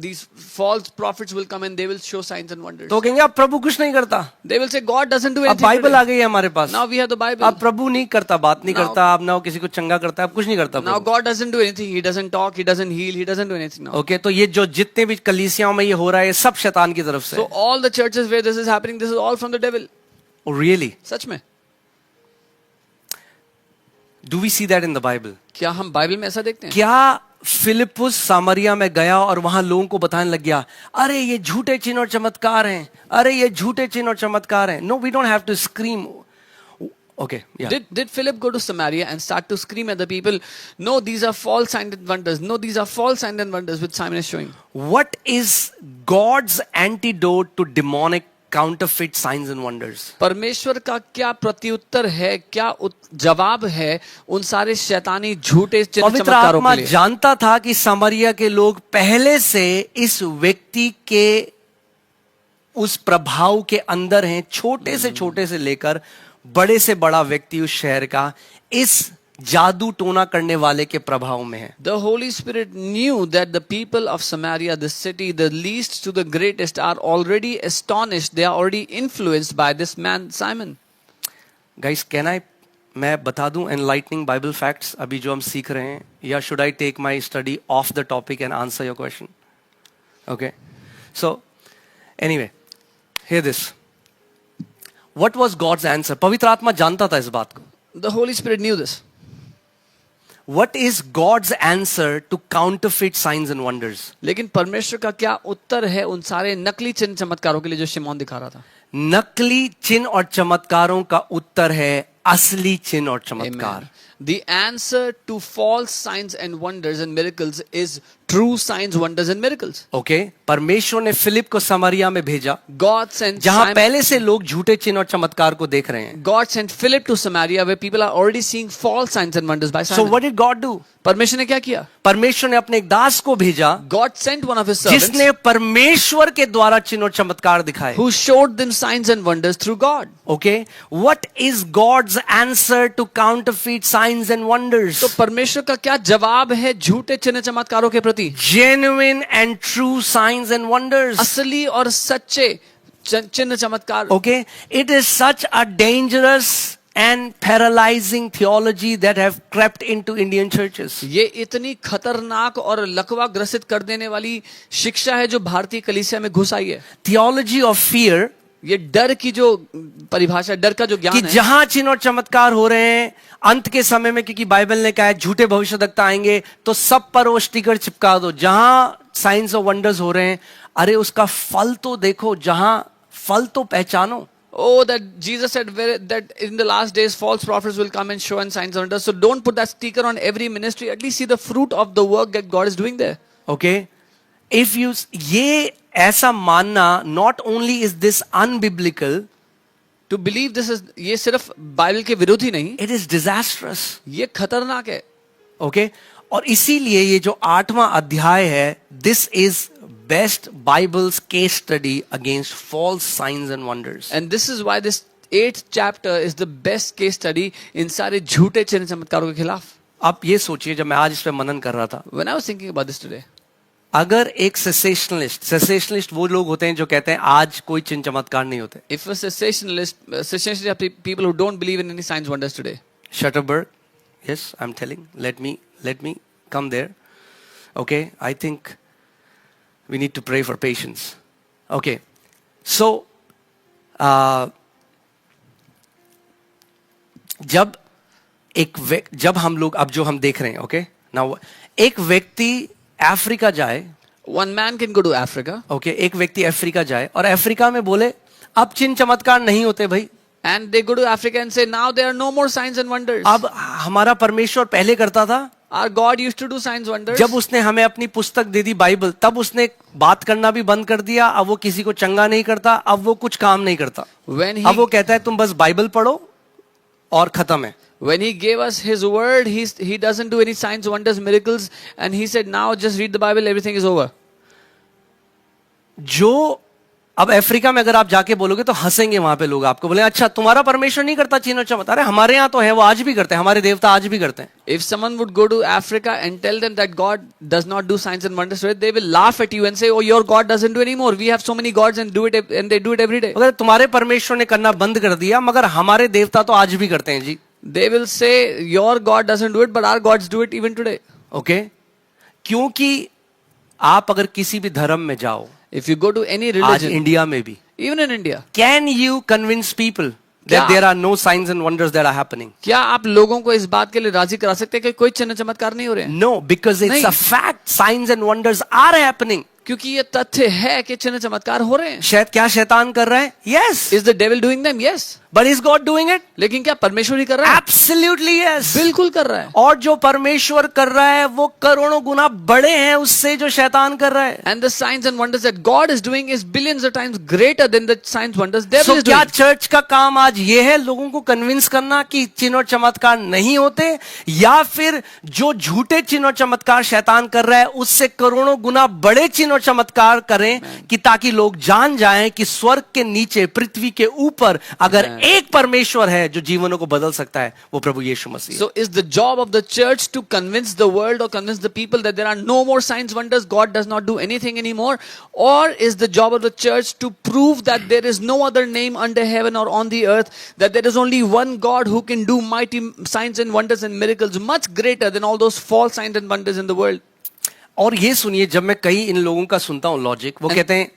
these false prophets will come and they will show signs and wonders. तो कहेंगे अब प्रभु कुछ नहीं करता, They will say God doesn't do अब anything Bible आ today. गई है हमारे पास, Now we have the Bible. अब प्रभु नहीं करता, बात नहीं Now- करता, अब ना वो किसी को चंगा करता है, अब कुछ नहीं करता Now Prabhu. God doesn't do anything. He doesn't talk. He doesn't heal. He doesn't do anything now. Okay, तो ये जो जितने भी कलीसियाओं में ये हो रहा है ये सब शैतान की तरफ से. So all the churches where this is happening, this is all from the devil. Really सच में do we see that in the Bible? क्या हम बाइबल में ऐसा देखते हैं? क्या फिलिपुस सामरिया में गया और वहां लोगों को बताने लग गया, अरे ये झूठे चिन्ह और चमत्कार हैं, अरे ये झूठे चिन्ह और चमत्कार हैं? No, we don't have to scream. Okay, Did Philip go to Samaria and start to scream at the people, no, these are false signs and wonders, no, these are false signs and wonders, which Simon is showing? what is God's antidote to demonic counterfeit signs and wonders? परमेश्वर का क्या प्रत्युत्तर है, क्या जवाब है उन सारे शैतानी झूठे चिन्ह पवित्र चमत्कारों आत्मा के लिए? जानता था कि सामरिया के लोग पहले से इस व्यक्ति के उस प्रभाव के अंदर हैं, छोटे से लेकर बड़े से बड़ा व्यक्ति उस शहर का इस जादू टोना करने वाले के प्रभाव में है. The Holy Spirit knew that the people of Samaria, the city, the least to the greatest, are already astonished. They are already influenced by this man Simon. Guys, can I, मैं बता दूं एनलाइटनिंग बाइबल फैक्ट्स अभी जो हम सीख रहे हैं, या should I take my study of the topic and answer your question? Okay, so anyway, hear this. What was God's answer? पवित्र आत्मा जानता था इस बात को. The Holy Spirit knew this. What is God's answer to counterfeit signs and wonders? लेकिन परमेश्वर का क्या उत्तर है उन सारे नकली चिन्ह चमत्कारों के लिए जो शिमोन दिखा रहा था? नकली चिन्ह और चमत्कारों का उत्तर है असली चिन्ह और चमत्कार. Amen. The answer to false signs and wonders and miracles is true signs, wonders and miracles. Okay, परमेश्वर ने फिलिप को समरिया में भेजा, God sent जहां Simon, पहले से लोग झूठे चिन्ह और चमत्कार को देख रहे हैं. God sent Philip to Samaria where people are already seeing false signs and wonders by So Simon. what did God do? परमेश्वर ने क्या किया? परमेश्वर ने अपने एक दास को भेजा God sent one of his servants जिसने परमेश्वर के द्वारा चिन्ह और चमत्कार दिखाए. who showed them signs and wonders through God. Okay, what is God's answer to counterfeit signs and wonders? तो परमेश्वर का क्या जवाब है झूठे चिन्ह चमत्कारों के प्रति? Genuine and true signs and wonders. असली और सच्चे चिन्ह चमत्कार. Okay, it is such a dangerous and paralyzing theology that have crept into Indian churches. ये इतनी खतरनाक और लकवा ग्रसित कर देने वाली शिक्षा है जो भारतीय कलीसिया में घुस आई है. Theology of fear, ये डर की जो परिभाषा, डर का जो कि ज्ञान है, जहां चिन्ह और चमत्कार हो रहे हैं अंत के समय में, क्योंकि बाइबल ने कहा है झूठे भविष्यद्वक्ता आएंगे तो सब पर वो स्टिकर चिपका दो. जहां साइंस और वंडर्स हो रहे हैं, अरे उसका फल तो देखो, जहां फल तो पहचानो. oh, that Jesus said that in the last days false prophets will come and show and signs and wonders. So don't put that sticker on every ministry. At least see the fruit of the work that God is doing there. Okay, if you, ये ऐसा मानना, not only is this unbiblical, To believe this is, ये सिर्फ Bible के विरुद्ध ही नहीं, it is disastrous. ये खतरनाक है. ओके, और इसीलिए ये जो 8वां अध्याय है, this is best Bible's case study against false science and wonders. And this is why this 8th chapter is the best case study in सारे झूठे चिन्ह चमत्कारों के खिलाफ. आप ये सोचिए, जब मैं आज इस पे मनन कर रहा था, When I was thinking about this today, अगर एक सेसेशनलिस्ट वो लोग होते हैं जो कहते हैं आज कोई चिन्ह चमत्कार नहीं होते. if a cessationalists are people who don't believe in any signs wonders today. Shutterberg, yes, I'm telling. Let me come there. Okay, I think we need to pray for patience. Okay, so जब हम लोग अब जो हम देख रहे हैं, okay, now एक व्यक्ति अफ्रीका जाए, One man can go to Africa, okay, एक व्यक्ति अफ्रीका जाए और अफ्रीका में बोले अब चिन्ह चमत्कार नहीं होते भाई, and they go to Africa and say, now there are no more signs and wonders. अब हमारा परमेश्वर पहले करता था, Our God used to do signs wonders. जब उसने हमें अपनी पुस्तक दे दी बाइबल, तब उसने बात करना भी बंद कर दिया. अब वो किसी को चंगा नहीं करता, अब वो कुछ काम नहीं करता. When अब वो he कहता है तुम बस बाइबल पढ़ो और खत्म है. when he gave us his word, he doesn't do any signs, wonders, miracles, and he said, now just read the Bible, everything is over. जो अब अफ्रीका में अगर आप जाके बोलोगे तो हंसेंगे वहां पे लोग, आपको बोले अच्छा तुम्हारा परमेश्वर नहीं करता चिन्ह और चमत्कार. अरे हमारे यहाँ तो है, वो आज भी करते हैं, हमारे देवता आज भी करते हैं. If someone would go to Africa and tell them that God does not do signs and wonders, they will laugh at you and say, oh, your God doesn't do anymore. We have so many gods and they do it every day. अगर तुम्हारे परमेश्वर ने करना बंद कर दिया, मगर हमारे देवता तो आज भी करते हैं जी. They will say, your God doesn't do it, but our gods do it even today. Okay, क्योंकि आप अगर किसी भी धर्म में जाओ, If you go to any आज religion, इंडिया में भी, even in India, can you convince people that क्या- there are no signs and wonders that are happening? क्या आप लोगों को इस बात के लिए राजी करा सकते हैं कि कोई चिन्ह चमत्कार नहीं हो रहे हैं? No, because it's नहीं. a fact. Signs and wonders are happening. क्योंकि ये तथ्य है कि चिन्ह चमत्कार हो रहे हैं. शायद क्या शैतान कर रहा है? Yes. Is the devil doing them? Yes. But is God doing it? लेकिन क्या परमेश्वर ही कर रहा है? Absolutely yes. बिल्कुल कर रहा है. और जो परमेश्वर कर रहा है वो करोड़ों गुना बड़े हैं उससे जो शैतान कर रहा है. And the signs and wonders that God is doing is billions of times greater than the signs wonders devil So is क्या doing. चर्च का काम आज ये है लोगों को कन्विंस करना कि चिन्ह और चमत्कार नहीं होते, या फिर जो झूठे चिन्ह और चमत्कार शैतान कर रहा है उससे करोड़ों गुना बड़े चिन्ह और चमत्कार करें कि ताकि लोग जान जाएं कि स्वर्ग के नीचे पृथ्वी के ऊपर अगर एक परमेश्वर है जो जीवनों को बदल सकता है, वो प्रभु यीशु मसीह है. So is the job of the church to convince the world or convince the people that there are no more signs, wonders, God does not do anything anymore? Or is the job of the church to prove that there is no other name under heaven or on the earth, that there is only one God who can do mighty signs and wonders and miracles much greater than all those false signs and wonders in the world? और ये सुनिए, जब मैं कई इन लोगों का सुनता हूं लॉजिक, वो कहते हैं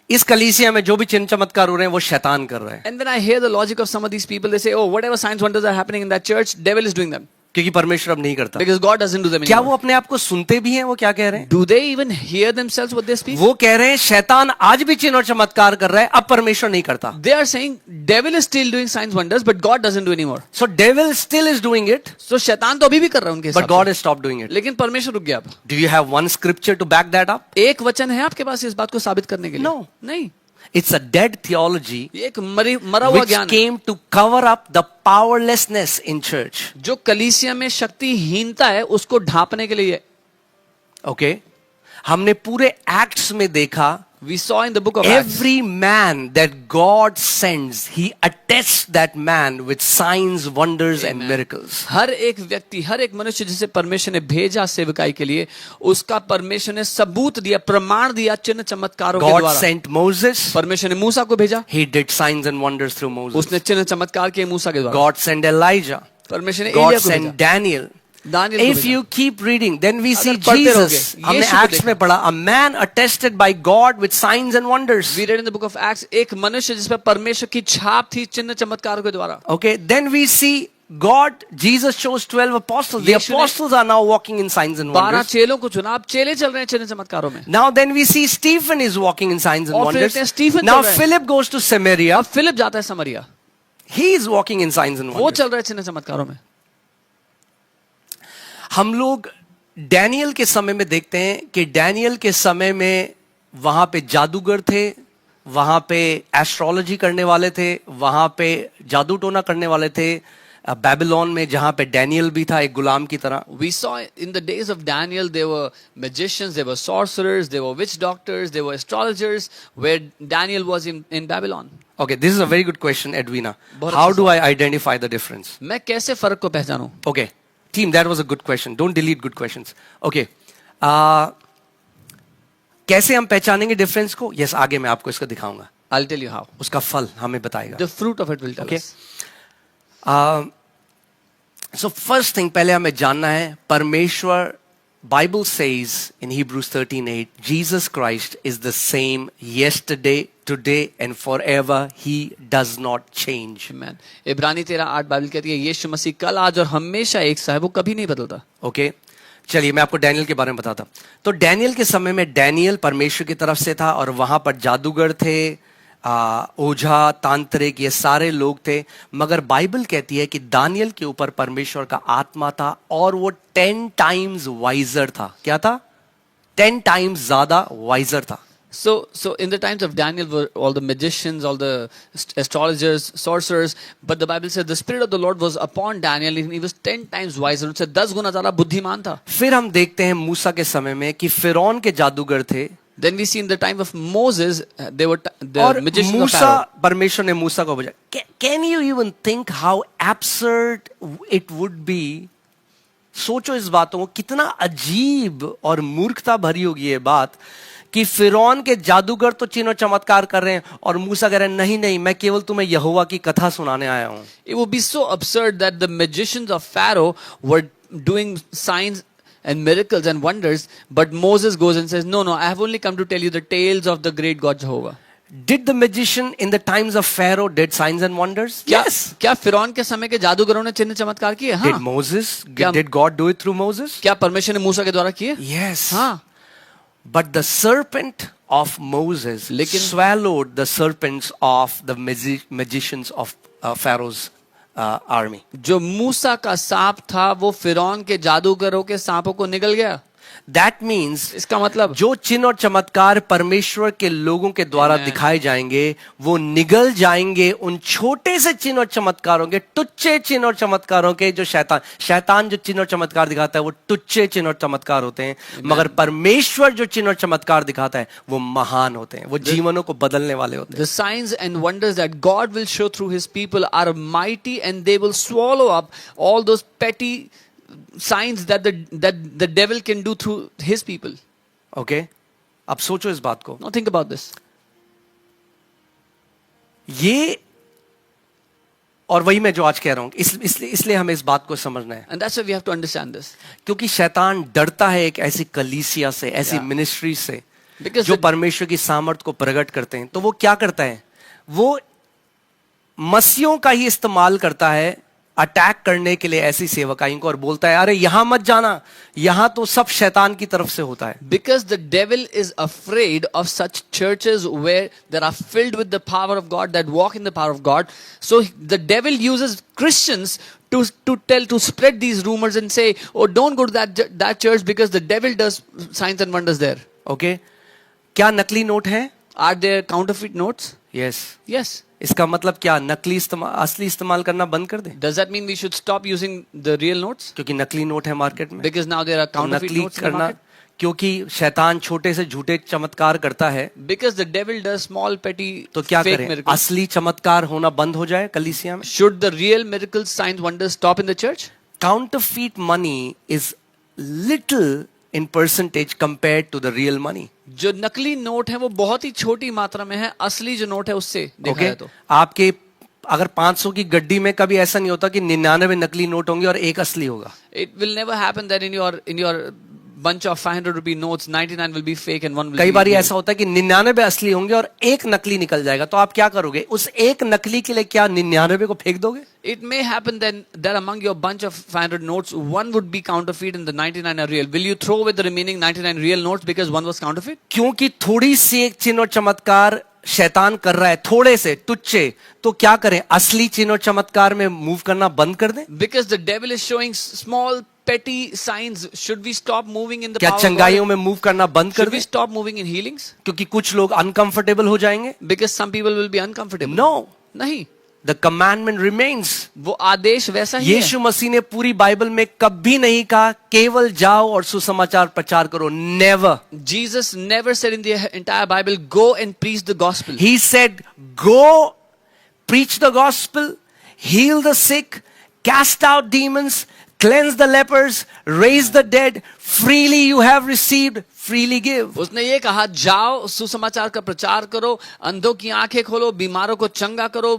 इस कलीसिया में जो भी चिन्ह चमत्कार हो रहे हैं वो शैतान कर रहा है, And then I hear the logic of some of these people. They say, oh, whatever signs, wonders are happening in that church, devil is doing them. क्योंकि परमेश्वर अब नहीं करता. Because God doesn't do them क्या वो anymore. अपने आप को सुनते भी हैं? वो क्या कह रहे हैं? Do they even hear themselves what they speak? वो कह रहे हैं शैतान आज भी चिन्ह और चमत्कार कर रहा है, अब परमेश्वर नहीं करता. They are saying devil is still doing signs, wonders, but God doesn't do anymore. So devil still is doing it, So शैतान तो अभी भी कर रहा है उनके but हिसाब God से. has stopped doing it. लेकिन परमेश्वर रुक गया अब. Do you have one scripture to back that up? एक वचन है आपके पास इस बात को साबित करने के लिए? No. नहीं. It's a dead theology ये एक मरा हुआ which ज्ञान है came to cover up the powerlessness in church. जो कलीसिया में शक्तिहीनता है उसको ढांपने के लिए. Okay? हमने पूरे एक्ट्स में देखा, We saw in the book of Acts. every man that God sends, he attests that man with signs, wonders and miracles. हर एक व्यक्ति, हर एक मनुष्य जिसे परमेश्वर ने भेजा सेवकाई के लिए, उसका परमेश्वर ने सबूत दिया, प्रमाण दिया चिन्ह चमत्कारों के God द्वारा. sent Moses, परमेश्वर ने मूसा को भेजा, he did signs and wonders through Moses. उसने चिन्ह चमत्कार किए मूसा के द्वारा. God sent Elijah, परमेश्वर ने God एलिया को sent भेजा, Daniel. दानियल को If भेजा. you keep reading, then we see अगर पढ़ते Jesus. रहोगे, हमने यीशु को एक्ट्स में पढ़ा, a man attested by God with signs and wonders. We read in the book of Acts, एक मनुष्य जिस पर परमेश्वर की छाप थी चिन्ह चमत्कारों के द्वारा. Okay, then we see God, Jesus chose 12 apostles. The यीशु ने- apostles are now walking in signs and 12 wonders. चेलों को चुना, अब चेले चल रहे हैं चिन्ह चमत्कारों में. Now then we see Stephen is walking in signs and और फिर wonders. देखते हैं स्टीफन Now चल रहा है. Philip goes to Samaria. अब फिलिप जाता है समरिया, He is walking in signs and वो wonders. चल रहा है चिन्ह चमत्कारों में. हम लोग डैनियल के समय में देखते हैं कि डैनियल के समय में वहां पे जादूगर थे, वहां पे एस्ट्रोलॉजी करने वाले थे, वहां पे जादू टोना करने वाले थे, बेबीलोन में जहां पे डैनियल भी था एक गुलाम की तरह. We saw in the days of Daniel, there were magicians, there were sorcerers, there were witch doctors, there were astrologers, where Daniel was in Babylon. Okay, this is a very good question, Edwina. बहुत How अच्छा do I identify the difference? मैं कैसे फर्क को पहचानूं? Okay, team, that was a good question. Don't delete good questions. Okay, कैसे हम पहचानेंगे difference को? Yes, आगे मैं आपको इसका दिखाऊंगा. I'll tell you how. उसका फल हमें बताएगा. The fruit of it will tell Okay. us. So first thing पहले हमें जानना है परमेश्वर Bible says in Hebrews 13:8 Jesus Christ is the same yesterday, today and forever. He does not change. Amen. इब्रानी 13:8 बाइबल कहती है यीशु मसीह कल आज और हमेशा एक सा है, वो कभी नहीं बदलता. Okay? चलिए मैं आपको डैनियल के बारे में बताता हूं. तो डैनियल के समय में डैनियल परमेश्वर की तरफ से था और वहां पर जादूगर थे, ओझा, तांत्रिक, ये सारे लोग थे. मगर बाइबल कहती है कि दानियल के ऊपर परमेश्वर का आत्मा था और वो 10 टाइम्स वाइजर था. क्या था? 10 टाइम्स ज्यादा वाइजर था. So in the times of Daniel were all the magicians, all the astrologers, sorcerers, but the Bible said the Spirit of the Lord was upon Daniel and he was 10 times wiser. उससे 10 गुना ज्यादा बुद्धिमान था. फिर हम देखते हैं मूसा के समय में कि फिरौन के जादूगर थे. Then we see in the time of Moses, they were the और magicians of मूसा, Pharaoh. परमेश्वर ने मूसा को बुझा. Can you even think how absurd it would be? सोचो इस बातों को, कितना अजीब और मूर्खता भरी होगी ये बात कि फिरौन के जादूगर तो चिन्ह और चमत्कार कर रहे हैं और मूसा कह रहे हैं नहीं नहीं, मैं केवल तुम्हें यहोवा की कथा सुनाने आया हूं. It would be so absurd that the magicians of Pharaoh were doing signs and miracles and wonders, but Moses goes and says, no, I have only come to tell you the tales of the great God Jehovah. Did the magician in the times of Pharaoh did signs and wonders? Yes. क्या फिरौन के समय के जादूगरों ने चिन्ह चमत्कार किए? हाँ. Did Moses? Did God do it through Moses? क्या परमेश्वर ने मूसा के द्वारा किए? Yes. हाँ. But the serpent of Moses swallowed the serpents of the magicians of Pharaoh's army. जो मूसा का सांप था वो फिरौन के जादूगरों के सांपों को निगल गया. That means इसका मतलब जो चिन्ह और चमत्कार परमेश्वर के लोगों के द्वारा दिखाए जाएंगे वो निगल जाएंगे उन छोटे से चिन्ह और चमत्कारों के, तुच्छे चिन्ह और चमत्कारों के. जो शैतान जो चिन्ह और चमत्कार दिखाता है वो तुच्छे चिन्ह और चमत्कार होते हैं. मगर परमेश्वर जो चिन्ह और चमत्कार दिखाता है वो महान होते हैं, वो जीवनों को बदलने वाले होते हैं. The signs and wonders that God will show through his people are mighty and they will swallow up all those petty signs that the devil can do through his people. Okay? अब सोचो इस बात को. Now think about this. ये और वही मैं जो आज कह रहा हूं, इसलिए हमें इस बात को समझना है. And that's why we have to understand this. क्योंकि शैतान डरता है एक ऐसी कलीसिया से, ऐसी मिनिस्ट्री से Because जो परमेश्वर की सामर्थ को प्रकट करते हैं. तो वो क्या करता है? वो मसीहों का ही इस्तेमाल करता है अटैक करने के लिए ऐसी सेवकाइयों को और बोलता है अरे यहां मत जाना, यहां तो सब शैतान की तरफ से होता है. Because the devil is afraid of such churches where that are filled with the power of God, that walk in the power of God. So the devil uses Christians to spread these rumors and say, oh, don't go to that church because the devil does signs and wonders there. Okay? क्या नकली note है? Are there counterfeit notes? Yes. Yes. इसका मतलब क्या? नकली असली इस्तेमाल करना बंद कर दे. Does that mean we should stop using the real notes? क्योंकि नकली नोट है मार्केट में. Because now there are counterfeit नकली notes in the करना, market? क्योंकि शैतान छोटे से झूठे चमत्कार करता है. Because the devil does small petty तो क्या fake करें? miracles. असली चमत्कार होना बंद हो जाए कलीसिया में. Should the real miracles, signs, wonders stop in the church? Counterfeit money is little in percentage compared to the real money. जो नकली नोट है वो बहुत ही छोटी मात्रा में है असली जो नोट है उससे देखा Okay? जाए तो. आपके अगर 500 की गड्डी में कभी ऐसा नहीं होता कि 99 नकली नोट होंगे और एक असली होगा. It will never happen that in your bunch of 500 rupee notes 99 will be fake and one will कई be बार real. ऐसा होता है कि 99 असली होंगे और एक नकली निकल जाएगा. तो आप क्या करोगे? उस एक नकली के लिए क्या 99 को फेंक दोगे? It may happen then that among your bunch of 500 notes one would be counterfeit and the 99 are real. Will you throw away the remaining 99 real notes because one was counterfeit? क्योंकि थोड़ी सी एक चिन्ह और चमत्कार शैतान कर रहा है, थोड़े से तुच्छे, तो क्या करें? असली चिन्ह और चमत्कार में मूव करना बंद कर दें. Because the devil is showing small petty signs, should we stop moving in the क्या power of चंगाइयों God? में मूव करना बंद कर Should we दें? stop moving in healings? क्योंकि कुछ लोग अनकंफर्टेबल हो जाएंगे. Because some people will be uncomfortable. No. नहीं. The commandment remains. वो आदेश वैसा ही है. यीशु मसीह ने पूरी बाइबल में कभी नहीं कहा केवल जाओ और सुसमाचार प्रचार करो. Never. Jesus never said in the entire Bible, go and preach the gospel. He said, go preach the gospel, heal the sick, cast out demons, cleanse the lepers, raise the dead. Freely you have received, freely give. उसने ये कहा, जाओ सुसमाचार का प्रचार करो, अंधों की आंखें खोलो, बीमारों को चंगा करो,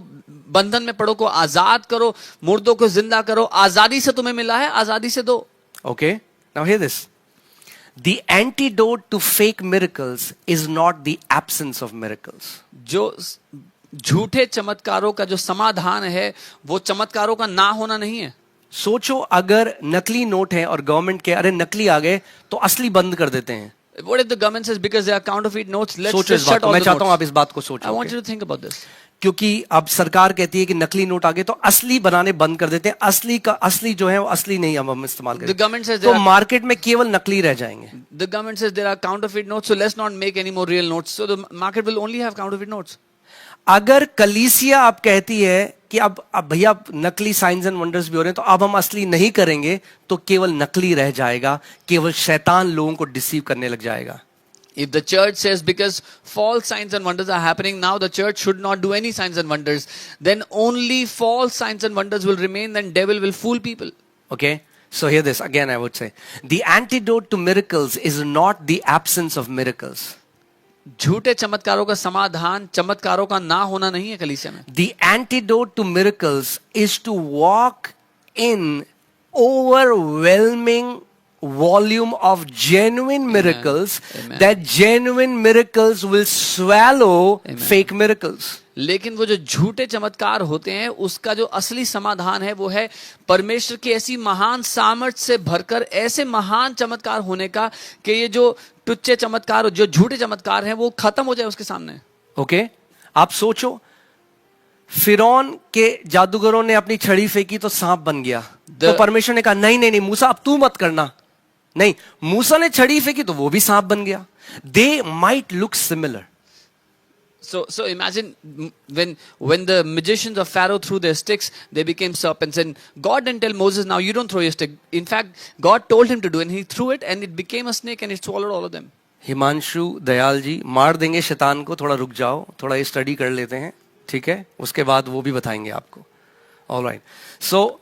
बंधन में पड़ो को आजाद करो, मुर्दों को जिंदा करो. आजादी से तुम्हें मिला है, आजादी से दो. Okay, now hear this. The antidote to fake miracles is not the absence of miracles. जो झूठे चमत्कारों का जो समाधान है, वो चमत्कारों का ना होना नहीं है. सोचो अगर नकली नोट है और गवर्नमेंट के अरे नकली आ गए तो असली बंद कर देते हैं. What if the government says because they are counterfeit notes, let's सोचो इस just बात shut को. all मैं the चाहता हूं आप notes. इस बात को I सोचो. want okay? you to think about this. क्योंकि अब सरकार कहती है कि नकली नोट आ गए तो असली बनाने बंद कर देते हैं. असली जो है वो असली नहीं हम इस्तेमाल The करें. government says तो there are, मार्केट में केवल नकली रह जाएंगे. the government says there are counterfeit notes, so let's not make any more real notes. So the market will only have counterfeit notes. अगर कलीसिया आप कहती है कि अब भैया नकली साइंस एंड वंडर्स भी हो रहे हैं तो अब हम असली नहीं करेंगे, तो केवल नकली रह जाएगा. केवल शैतान लोगों को डिसीव करने लग जाएगा. If the church says because false signs and wonders are happening, now the church should not do any signs and wonders, then only false signs and wonders will remain, then devil will fool people. Okay, so hear this again. I would say the antidote to miracles is not the absence of miracles. झूठे चमत्कारों का समाधान चमत्कारों का ना होना नहीं है कलीसिया में. The antidote to miracles is to walk in overwhelming volume of genuine miracles. Amen. That genuine miracles will swallow Amen. fake miracles. लेकिन वो जो झूठे चमत्कार होते हैं, उसका जो असली समाधान है वो है परमेश्वर की ऐसी महान सामर्थ्य से भरकर ऐसे महान चमत्कार होने का कि ये जो टुच्चे चमत्कार, जो झूठे चमत्कार हैं, वो खत्म हो जाए उसके सामने. Okay, आप सोचो फिरौन के जादूगरों ने अपनी छड़ी फेंकी तो सांप बन गया. तो परमेश्वर ने कहा नहीं नहीं नहीं मूसा अब तू मत करना. नहीं, मूसा ने छड़ी फेंकी तो वो भी सांप बन गया. They might look similar. So imagine when the magicians of Pharaoh threw their sticks, they became serpents. And God didn't tell Moses, now you don't throw your stick. In fact, God told him to do it, and he threw it, and it became a snake, and it swallowed all of them. Himanshu Dayal ji मार देंगे शैतान को. थोड़ा रुक जाओ, थोड़ा ये study कर लेते हैं, ठीक है? उसके बाद वो भी बताएंगे आपको. Alright, so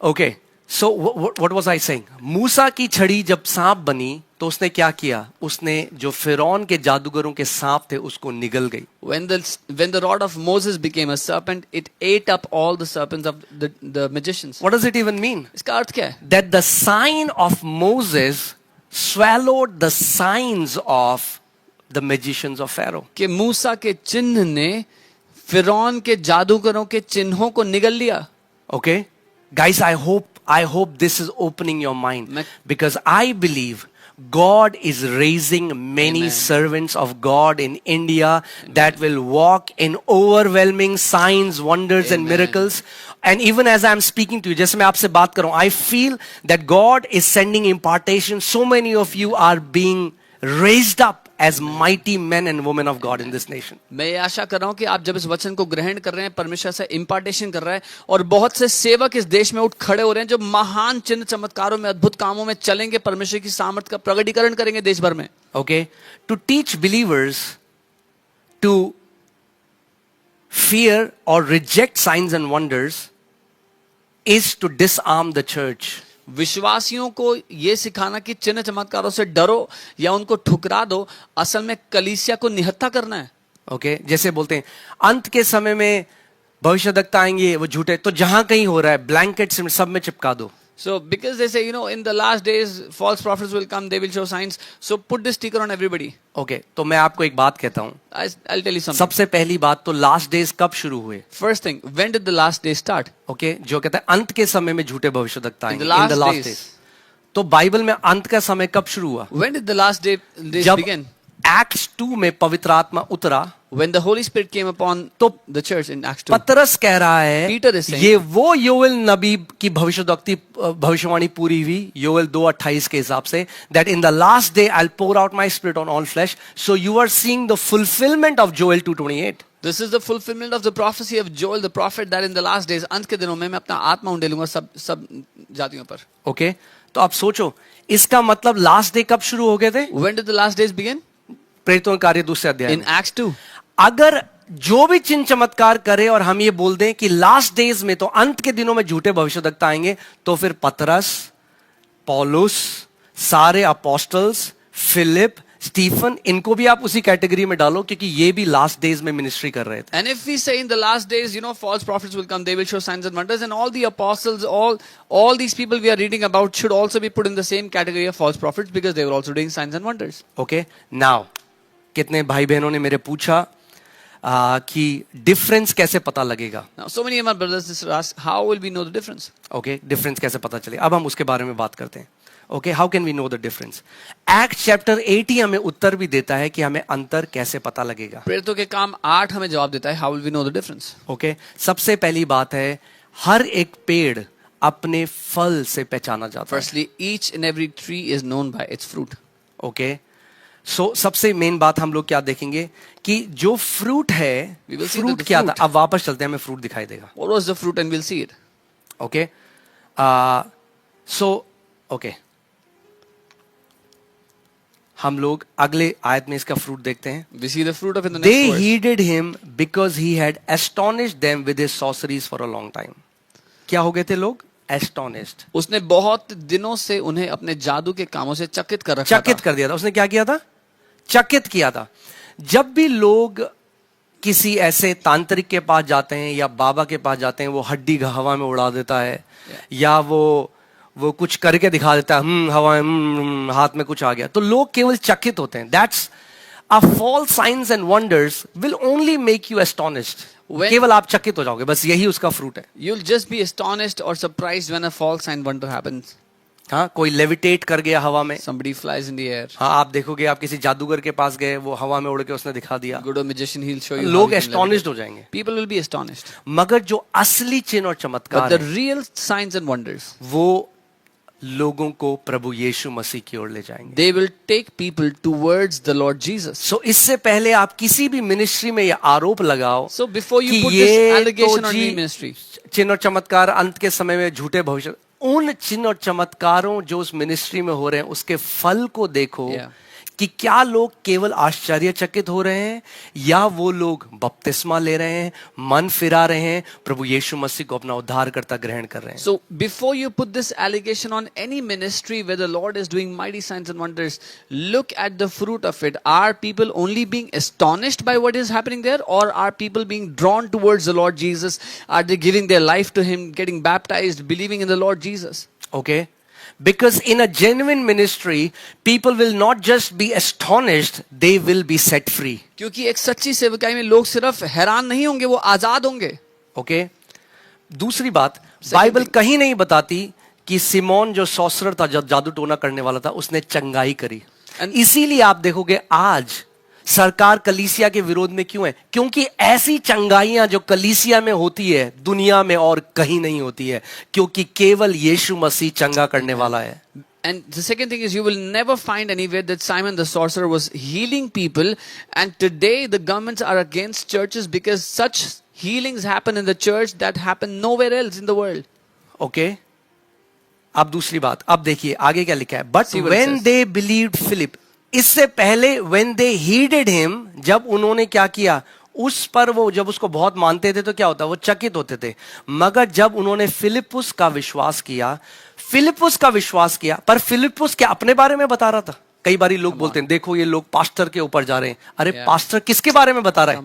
okay, so what was I saying. मूसा की छड़ी जब सांप बनी तो उसने क्या किया? उसने जो फिरौन के जादूगरों के सांप थे उसको निगल गई. When the rod of Moses became a serpent, it ate up all the serpents of the magicians. What does it even mean? इसका अर्थ क्या है? That the sign of Moses swallowed the signs of the magicians of Pharaoh. कि मूसा के चिन्ह ने फिरौन के जादूगरों के चिन्हों को निगल लिया. Okay, guys, I hope this is opening your mind, because I believe God is raising many Amen. servants of God in India that will walk in overwhelming signs, wonders and Amen. miracles. And even as I'm speaking to you, जैसे मैं आपसे बात कर रहा हूं, I feel that God is sending impartation. So many of you are being raised up as mighty men and women of God in this nation. मैं ये आशा कर रहा हूं कि आप जब इस वचन को ग्रहण कर रहे हैं, परमेश्वर से इम्पार्टेशन कर रहा है, और बहुत से सेवक इस देश में उठ खड़े हो रहे हैं जो महान चिन्ह चमत्कारों में, अद्भुत कामों में चलेंगे, परमेश्वर की सामर्थ्य का प्रकटीकरण करेंगे देश भर में. Okay, to teach believers to fear or reject signs and wonders is to disarm the church. विश्वासियों को ये सिखाना कि चिन्ह चमत्कारों से डरो या उनको ठुकरा दो, असल में कलीसिया को निहत्था करना है. ओके, जैसे बोलते हैं अंत के समय में भविष्यद्वक्ता आएंगे, वो झूठे, तो जहां कहीं हो रहा है ब्लैंकेट से सब में चिपका दो. So because they say, in the last days false prophets will come, they will show signs, so put this sticker on everybody. Okay, तो मैं आपको एक बात कहता हूं. I'll tell you something. सबसे पहली बात तो लास्ट डेज कब शुरू हुए? First thing, when did the last day start? Okay, जो कहता है अंत के समय में झूठे भविष्यद्वक्ता आएंगे, In the last days. days. तो बाइबल में अंत का समय कब शुरू हुआ? When did the last days जब begin? एक्ट्स 2 में पवित्र आत्मा उतरा, when the Holy Spirit came upon तो the church in Acts 2, पतरस कह रहा है Peter is saying, ये वो योएल नबी की भविष्यवाणी पूरी हुई योएल 2:28 के हिसाब से, that in the last day I'll pour out my spirit on all flesh. So you are seeing the fulfillment of Joel 2:28. this is the fulfillment of the prophecy of Joel the prophet, that in the last days, अंत के दिनों में मैं अपना आत्मा उंडेलूंगा सब जातियों पर. ओके, तो आप सोचो इसका मतलब लास्ट डे कब शुरू हो गए थे? When did the last days begin? प्रेरितों के कार्य 2 अध्याय In में. Acts 2. अगर जो भी चिन्ह चमत्कार करे और हम ये बोल दें कि लास्ट डेज में तो अंत के दिनों में झूठे भविष्यद्वक्ता आएंगे, तो फिर पतरस, पौलुस, सारे अपोस्टल्स, फिलिप, स्टीफन, इनको भी आप उसी कैटेगरी में डालो क्योंकि ये भी लास्ट डेज में मिनिस्ट्री कर रहे थे. And if we say in the last days, you know, false prophets will come, they will show signs and wonders, and all the apostles, all these people we are reading about should also be put in the same category of false prophets because they were also doing signs and wonders. Okay, now कितने भाई बहनों ने मेरे पूछा कि difference कैसे पता लगेगा? Now, so many of my brothers sisters ask, how will we know the difference? Okay, difference कैसे पता चले? अब हम उसके बारे में बात करते हैं. Okay, how can we know the difference? Act chapter 8 ही हमें उत्तर भी देता है कि हमें अंतर कैसे पता लगेगा. प्रेरितों के काम 8 हमें जवाब देता है, how will we know the difference? Okay, सबसे पहली बात है हर एक पेड़ अपने फल से पहचाना जाता है. Firstly, each and every tree is known by its fruit. Okay, so सबसे मेन बात हम लोग क्या देखेंगे कि जो फ्रूट है, We will see fruit that the क्या था? fruit- अब वापस चलते हैं, हमें फ्रूट दिखाई देगा. What was the fruit? And we'll see it. Okay, so okay, हम लोग अगले आयत में इसका फ्रूट देखते हैं. We see the fruit of in the They next verse. heeded him because he had astonished them with his sorceries for a long time. क्या हो गए थे लोग? Astonished. उसने बहुत दिनों से उन्हें अपने जादू के कामों से चकित कर रखा चकित था. कर दिया था. उसने क्या किया था? चकित किया था. जब भी लोग किसी ऐसे तांत्रिक के पास जाते हैं या बाबा के पास जाते हैं, वो हड्डी हवा में उड़ा देता है या वो कुछ करके दिखा देता है, हवा में हाथ में कुछ आ गया, तो लोग केवल चकित होते हैं. That's a false science and wonders will only make you astonished. केवल आप चकित हो जाओगे, बस यही उसका फ्रूट है. You'll just be astonished or surprised when a false sign wonder happens. हाँ, कोई लेविटेट कर गया हवा में. Somebody flies in the air. हाँ, आप देखोगे, आप किसी जादूगर के पास गए, वो हवा में उड़ के उसने दिखा दिया, Good or magician, he'll show you. how लोग he can एस्टोनिश्ड levitate. हो जाएंगे. People will be astonished. मगर जो असली चिन्ह और But चमत्कार the है, real signs and wonders, वो लोगों को प्रभु यीशु मसीह की ओर ले जाएंगे. they will take people towards the Lord Jesus. सो इससे पहले आप किसी भी मिनिस्ट्री में ये आरोप लगाओ So before you कि put this ये allegation तो on जी any ministry, चिन्ह और चमत्कार अंत के समय में झूठे भविष्य, उन चिन्ह और चमत्कारों जो उस मिनिस्ट्री में हो रहे हैं उसके फल को देखो. Yeah. कि क्या लोग केवल आश्चर्यचकित हो रहे हैं या वो लोग बपतिस्मा ले रहे हैं, मन फिरा रहे हैं, प्रभु यीशु मसीह को अपना उद्धारकर्ता ग्रहण कर रहे हैं. so before you put this allegation on any ministry where the Lord is doing mighty signs and wonders, look at the fruit of it. Are people only being astonished by what is happening there, or are people being drawn towards the Lord Jesus? Are they giving their life to Him, getting baptized, believing in the Lord Jesus? Okay? Because in a genuine ministry, people will not just be astonished, they will be set free. क्योंकि एक सच्ची सेवकाई में लोग सिर्फ हैरान नहीं होंगे, वो आजाद होंगे. Okay? दूसरी बात, बाइबल कहीं नहीं बताती कि सिमोन जो सॉसरर था, जादू टोना करने वाला था, उसने चंगाई करी. इसीलिए आप देखोगे आज सरकार कलीसिया के विरोध में क्यों है? क्योंकि ऐसी चंगाइयां जो कलीसिया में होती है दुनिया में और कहीं नहीं होती है, क्योंकि केवल यीशु मसीह चंगा करने वाला है. And the second thing is, you will never find anywhere that Simon the sorcerer was healing people, and today the governments are against churches because such healings happen in the church that happen nowhere else in the world. Okay? अब दूसरी बात, अब देखिए आगे क्या लिखा है. But See what it when says. they believed Philip, इससे पहले when they heeded him, जब उन्होंने क्या किया, उस पर वो जब उसको बहुत मानते थे तो क्या होता, वो चकित होते थे. मगर जब उन्होंने फिलिपुस का विश्वास किया, पर फिलिपुस क्या अपने बारे में बता रहा था? कई बारी लोग बोलते हैं, देखो ये लोग पास्टर के ऊपर जा रहे हैं. अरे Yeah. पास्टर किसके बारे में बता रहा है?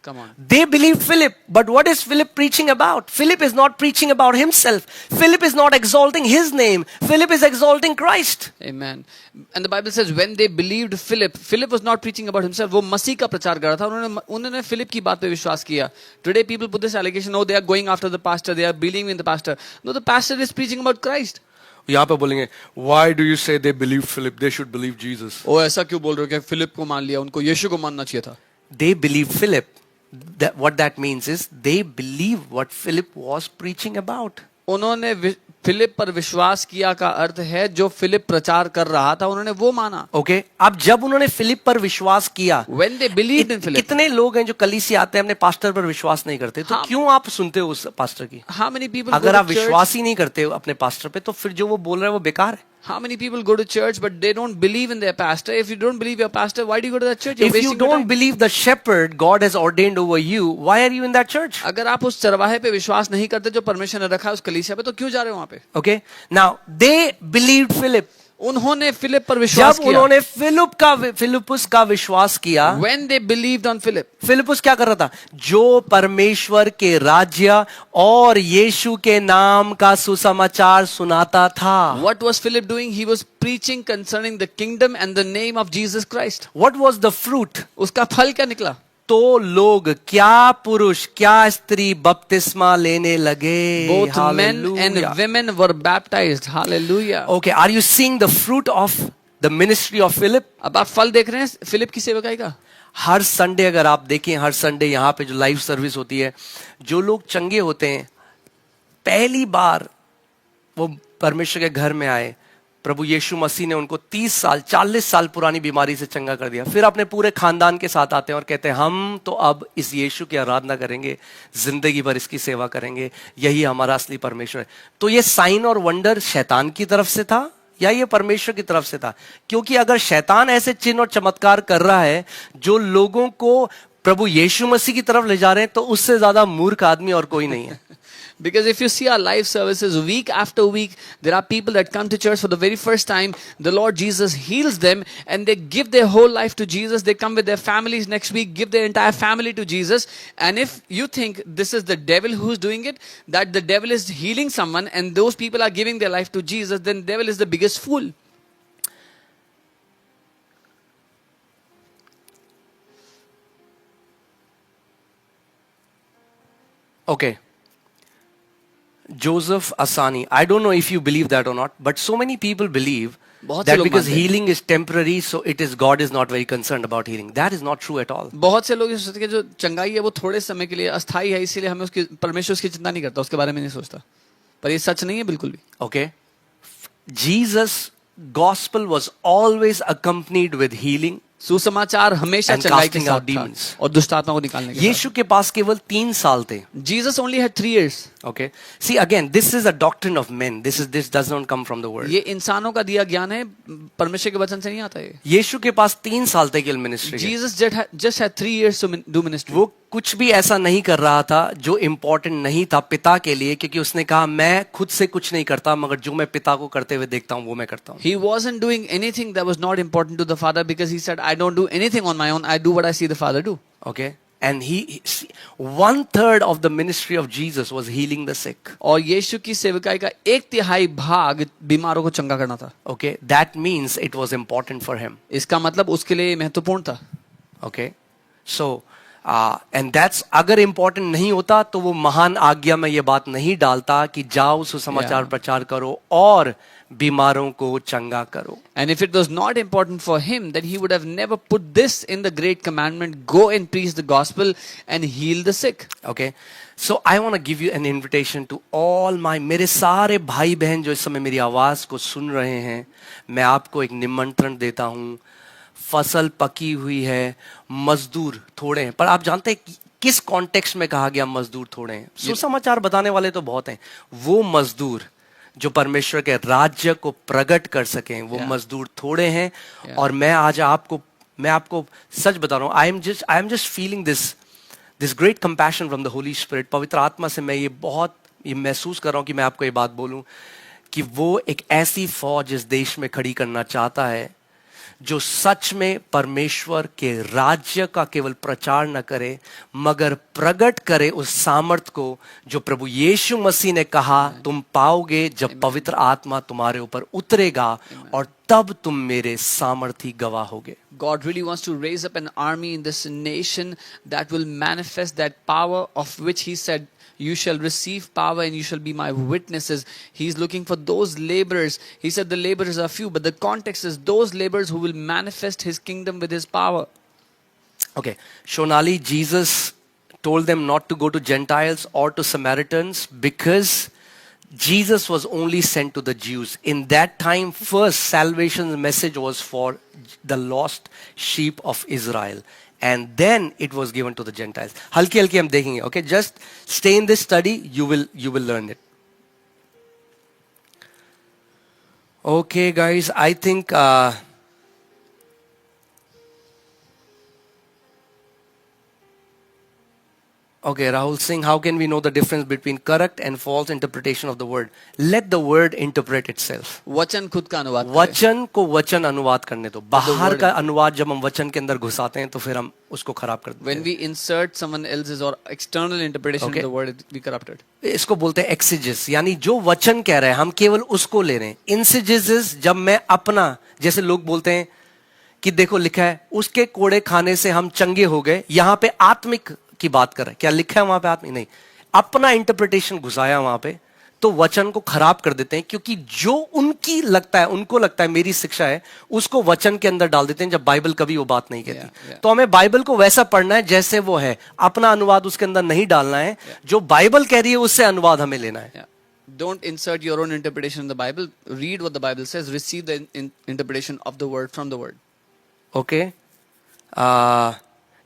Come on. They believed Philip, but what is Philip preaching about? Philip is not preaching about himself. Philip is not exalting his name. Philip is exalting Christ. Amen. And the Bible says when they believed Philip, Philip was not preaching about himself. वो मसीह का प्रचार कर रहा था. उन्होंने Philip की बात पे विश्वास किया. Today people put this allegation, oh, they are going after the pastor, they are believing in the pastor. No, the pastor is preaching about Christ. यहाँ पे बोलेंगे why do you say they believe Philip, they should believe Jesus. ओ ऐसा क्यों बोल रहे हो कि Philip को मान लिया, उनको यीशु को मानना चाहिए था. They believe Philip. What that means is they believe what Philip was preaching about. उन्होंने फिलिप पर विश्वास किया का अर्थ है जो फिलिप प्रचार कर रहा था उन्होंने वो माना. ओके अब जब उन्होंने फिलिप पर विश्वास किया, When they believed in Philip. कितने लोग हैं जो कलीसिया आते हैं अपने पास्टर पर विश्वास नहीं करते, तो हाँ. क्यों आप सुनते हो उस पास्टर की? How many people go अगर to आप church? विश्वास ही नहीं करते हो अपने पास्टर पे, तो फिर जो वो बोल रहे हैं वो बेकार है. How many people go to church but they don't believe in their pastor? If you don't believe your pastor, why do you go to that church? You're If you wasting your don't time. believe the shepherd God has ordained over you, why are you in that church? अगर आप उस चरवाहे पे विश्वास नहीं करते जो परमेश्वर ने रखा है उस कलीसिया पे, तो क्यों जा रहे हो वहां पे? Okay, now they believed Philip. उन्होंने फिलिप पर विश्वास जब किया. उन्होंने फिलिपुस का विश्वास किया, When they believed on Philip. Philip क्या कर रहा था? जो परमेश्वर के राज्य और यीशु के नाम का सुसमाचार सुनाता था. What was Philip doing? He was preaching concerning the kingdom and the name of Jesus Christ. What was the fruit? उसका फल क्या निकला? तो लोग, क्या पुरुष क्या स्त्री बपतिस्मा लेने लगे. Both men and Hallelujah. women were baptized. Hallelujah. Okay, are you seeing the fruit of the ministry of Philip? अब आप फल देख रहे हैं फिलिप की सेवकाई का. हर संडे अगर आप देखें, हर संडे यहाँ पे जो लाइव सर्विस होती है, जो लोग चंगे होते हैं, पहली बार वो परमेश्वर के घर में आए, प्रभु यीशु मसीह ने उनको 30 साल 40 साल पुरानी बीमारी से चंगा कर दिया. फिर अपने पूरे खानदान के साथ आते हैं और कहते हैं हम तो अब इस यीशु की आराधना करेंगे, जिंदगी भर इसकी सेवा करेंगे, यही हमारा असली परमेश्वर है. तो ये साइन और वंडर शैतान की तरफ से था या ये परमेश्वर की तरफ से था? क्योंकि अगर शैतान ऐसे चिन्ह और चमत्कार कर रहा है जो लोगों को प्रभु यीशु मसीह की तरफ ले जा रहे हैं, तो उससे ज्यादा मूर्ख आदमी और कोई नहीं है. Because if you see our live services week after week, there are people that come to church for the very first time. The Lord Jesus heals them and they give their whole life to Jesus. They come with their families next week, give their entire family to Jesus. And if you think this is the devil who's doing it, that the devil is healing someone and those people are giving their life to Jesus, then the devil is the biggest fool. Okay. Joseph Asani. I don't know if you believe that or not, but so many people believe बहुत से that लोग because मानते हैं. healing is temporary, so it is God is not very concerned about healing. That is not true at all. बहुत से लोग ये सोचते हैं कि जो चंगाई है वो थोड़े समय के लिए अस्थाई है, इसीलिए हमें उसकी परमेश्वर उसकी चिंता नहीं करता, उसके बारे में नहीं सोचता. पर ये सच नहीं है बिल्कुल भी. Okay. Jesus' gospel was always accompanied with healing. सुसमाचार हमेशा And चंगाई के casting साथ out था demons. और दुष्टात्मा को निकालने के साथ. यीशु के पास केवल 3 साल थे. Jesus only had 3 years. Okay. See again, this is a doctrine of men. This does not come from the word. ये इंसानों का दिया ज्ञान है, परमेश्वर के वचन से नहीं आता है. यीशु के पास 3 साल थे केवल मिनिस्ट्री के. Jesus just had 3 years to do ministry. वो कुछ भी ऐसा नहीं कर रहा था जो इम्पोर्टेंट नहीं था पिता के लिए, क्योंकि उसने कहा मैं खुद से कुछ नहीं करता, मगर जो मैं पिता को करते हुए देखता हूँ वो मैं करता हूँ. He wasn't doing anything that was not important to the Father because he said, I don't do anything on my own. I do what I see the Father do. Okay. And 1/3 of the ministry of Jesus was healing the sick. और यीशु की सेवकाई का 1/3 भाग बीमारों को चंगा करना था. Okay. That means it was important for him. इसका मतलब उसके लिए महत्वपूर्ण था. Okay. So and that's अगर important नहीं होता तो वो महान आज्ञा में ये बात नहीं डालता कि जाओ सुसमाचार प्रचार करो और बीमारों को चंगा करो. And if it was not important for him, then he would have never put this in the great commandment, go and preach the gospel and heal the sick. Okay. So I want to give you an invitation to all मेरे सारे भाई बहन जो इस समय मेरी आवाज को सुन रहे हैं, मैं आपको एक निमंत्रण देता हूँ. फसल पकी हुई है, मजदूर थोड़े हैं. पर आप जानते हैं किस कॉन्टेक्स्ट में कहा गया मजदूर थोड़े हैं? सुसमाचार बताने वाले तो बहुत हैं. वो मजदूर जो परमेश्वर के राज्य को प्रकट कर सकें, वो मजदूर थोड़े हैं. और मैं आज आपको सच बता रहा हूँ. I am just feeling this great compassion from the Holi spirit. पवित्र आत्मा से मैं ये महसूस कर रहा हूँ कि मैं आपको ये बात बोलूँ कि वो एक ऐसी फौज इस देश में खड़ी करना चाहता है जो सच में परमेश्वर के राज्य का केवल प्रचार न करे, मगर प्रकट करे उस सामर्थ को जो प्रभु यीशु मसीह ने कहा तुम पाओगे जब पवित्र आत्मा तुम्हारे ऊपर उतरेगा, और तब तुम मेरे सामर्थी गवाह होगे. God really wants to raise up an army in this nation that will manifest that power of which he said you shall receive power and you shall be my witnesses. He's looking for those laborers. He said the laborers are few, but the context is those laborers who will manifest his kingdom with his power. Okay, Shonali, Jesus told them not to go to Gentiles or to Samaritans because Jesus was only sent to the Jews. In that time, first salvation's message was for the lost sheep of Israel. And then it was given to the Gentiles. Halki halki hum dekhenge. Okay, just stay in this study. You will learn it. Okay, guys. I think okay, Rahul Singh, how can we know the difference between correct and false interpretation of the word? Let the word interpret itself. वचन खुद का अनुवाद करे. वचन को वचन अनुवाद करने दो. बाहर word- का अनुवाद जब हम वचन के अंदर घुसाते हैं तो फिर हम उसको खराब कर देते When we insert someone else's or external interpretation Okay. of the word, we corrupt it. हैं. इसको बोलते हैं एक्सिजिस, यानी जो वचन कह रहे हैं हम केवल उसको ले रहे हैं. इंसिजिस जब मैं अपना, जैसे लोग बोलते हैं कि देखो लिखा है उसके कोड़े खाने से हम चंगे हो गए, यहां पे आत्मिक की बात कर रहे हैं. क्या लिखा है वहां पे आत्मिक? नहीं, अपना इंटरप्रिटेशन घुसाया वहां पे तो वचन को खराब कर देते हैं, क्योंकि जो उनकी लगता है, उनको लगता है मेरी शिक्षा है, उसको वचन के अंदर डाल देते हैं, जब बाइबल कभी वो बात नहीं कहती. Yeah. तो हमें बाइबल को वैसा पढ़ना है जैसे वो है, अपना अनुवाद उसके अंदर नहीं डालना है. जो बाइबल कह रही है उससे अनुवाद हमें लेना है. Yeah. Don't insert your own interpretation in the Bible. Read what the Bible says. Receive the interpretation of the word from the word. Okay,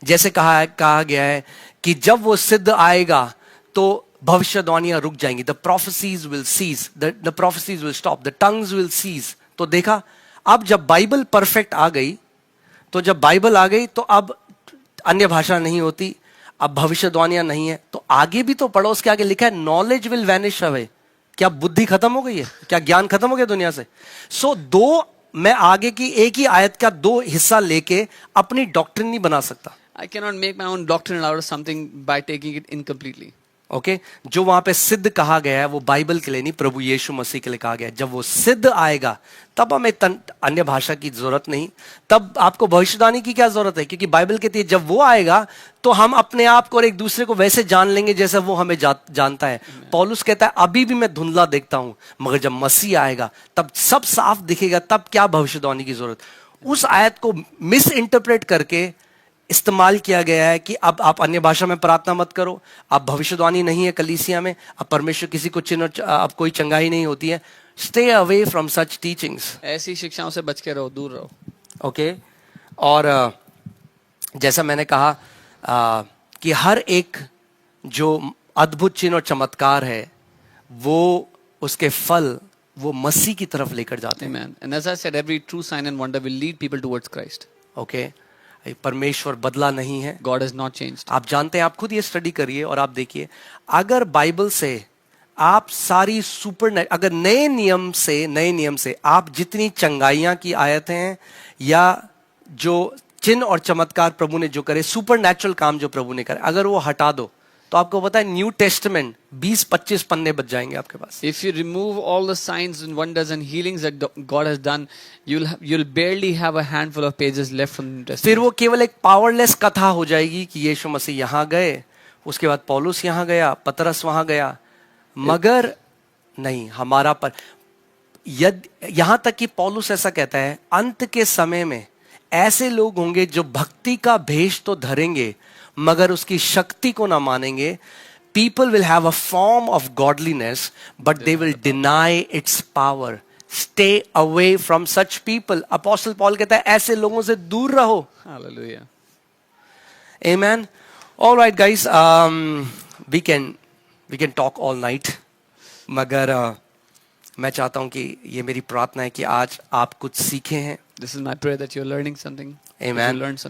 जैसे कहा गया है कि जब वो सिद्ध आएगा तो भविष्यवाणियां रुक जाएंगी. The prophecies will cease, the prophecies will stop, the tongues will cease. तो देखा, अब जब बाइबल परफेक्ट आ गई, तो जब बाइबल आ गई तो अब अन्य भाषा नहीं होती, अब भविष्यवाणियां नहीं है. तो आगे भी तो पढ़ो, उसके आगे लिखा है नॉलेज विल वैनिश अवे. क्या बुद्धि खत्म हो गई है? क्या ज्ञान खत्म हो गया दुनिया से? सो मैं आगे की एक ही आयत का दो हिस्सा लेके अपनी डॉक्ट्रिन नहीं बना सकता. I cannot make my own doctrine out of something by taking it incompletely. Okay, जो वहां पे सिद्ध कहा गया है वो बाइबल के लिए नहीं, प्रभु यीशु मसीह के लिए कहा गया है. जब वो सिद्ध आएगा तब हमें अन्य भाषा की जरूरत नहीं, तब आपको भविष्यवाणी की क्या जरूरत है, क्योंकि बाइबल कहती है जब वो आएगा तो हम अपने आप को और एक दूसरे को वैसे जान लेंगे जैसे वो हमें जानता है. पौलुस कहता है अभी भी मैं धुंधला देखता हूं, मगर जब मसीह आएगा तब सब साफ दिखेगा, तब क्या भविष्यवाणी की जरूरत. उस आयत को मिस इंटरप्रेट करके इस्तेमाल किया गया है कि अब आप अन्य भाषा में प्रार्थना मत करो, अब भविष्यवाणी नहीं है कलीसिया में, अब परमेश्वर किसी को चिन्ह, अब कोई चंगाई नहीं होती है. Stay away from such teachings. ऐसी शिक्षाओं से बच के रहो, दूर रहो. ओके, और जैसा मैंने कहा कि हर एक जो अद्भुत चिन्ह और चमत्कार है वो उसके फल वो मसीह की तरफ लेकर जाते हैं. Amen. And as I said, every true sign and wonder will lead people towards Christ. Okay, परमेश्वर बदला नहीं है. God has not changed. आप जानते हैं, आप खुद ये स्टडी करिए और आप देखिए, अगर बाइबल से आप सारी अगर नए नियम से आप जितनी चंगाइयां की आयतें हैं या जो चिन्ह और चमत्कार प्रभु ने जो करे, सुपरनैचुरल काम जो प्रभु ने करे, अगर वो हटा दो तो आपको पता है न्यू टेस्टमेंट 20-25 पन्ने बच जाएंगे आपके पास. If you remove all the signs and wonders and healings that God has done, you'll barely have a handful of pages left from the New Testament. फिर वो केवल एक पावरलेस कथा हो जाएगी कि यीशु मसीह यहां गए, उसके बाद पौलुस यहां गया, पतरस वहां गया, मगर नहीं हमारा पर. यहां तक कि पौलुस ऐसा कहता है अंत के समय में ऐसे लोग होंगे जो भक्ति का भेष तो धरेंगे मगर उसकी शक्ति को ना मानेंगे. People will have a form of godliness but they will deny its power. Stay away from such people. Apostle Paul कहता है ऐसे लोगों से दूर रहो. Hallelujah. Amen. All right guys, we can talk all night. मगर मैं चाहता हूं कि ये मेरी प्रार्थना है कि आज आप कुछ सीखे हैं. This is my prayer that you're learning something. Amen. You learn something.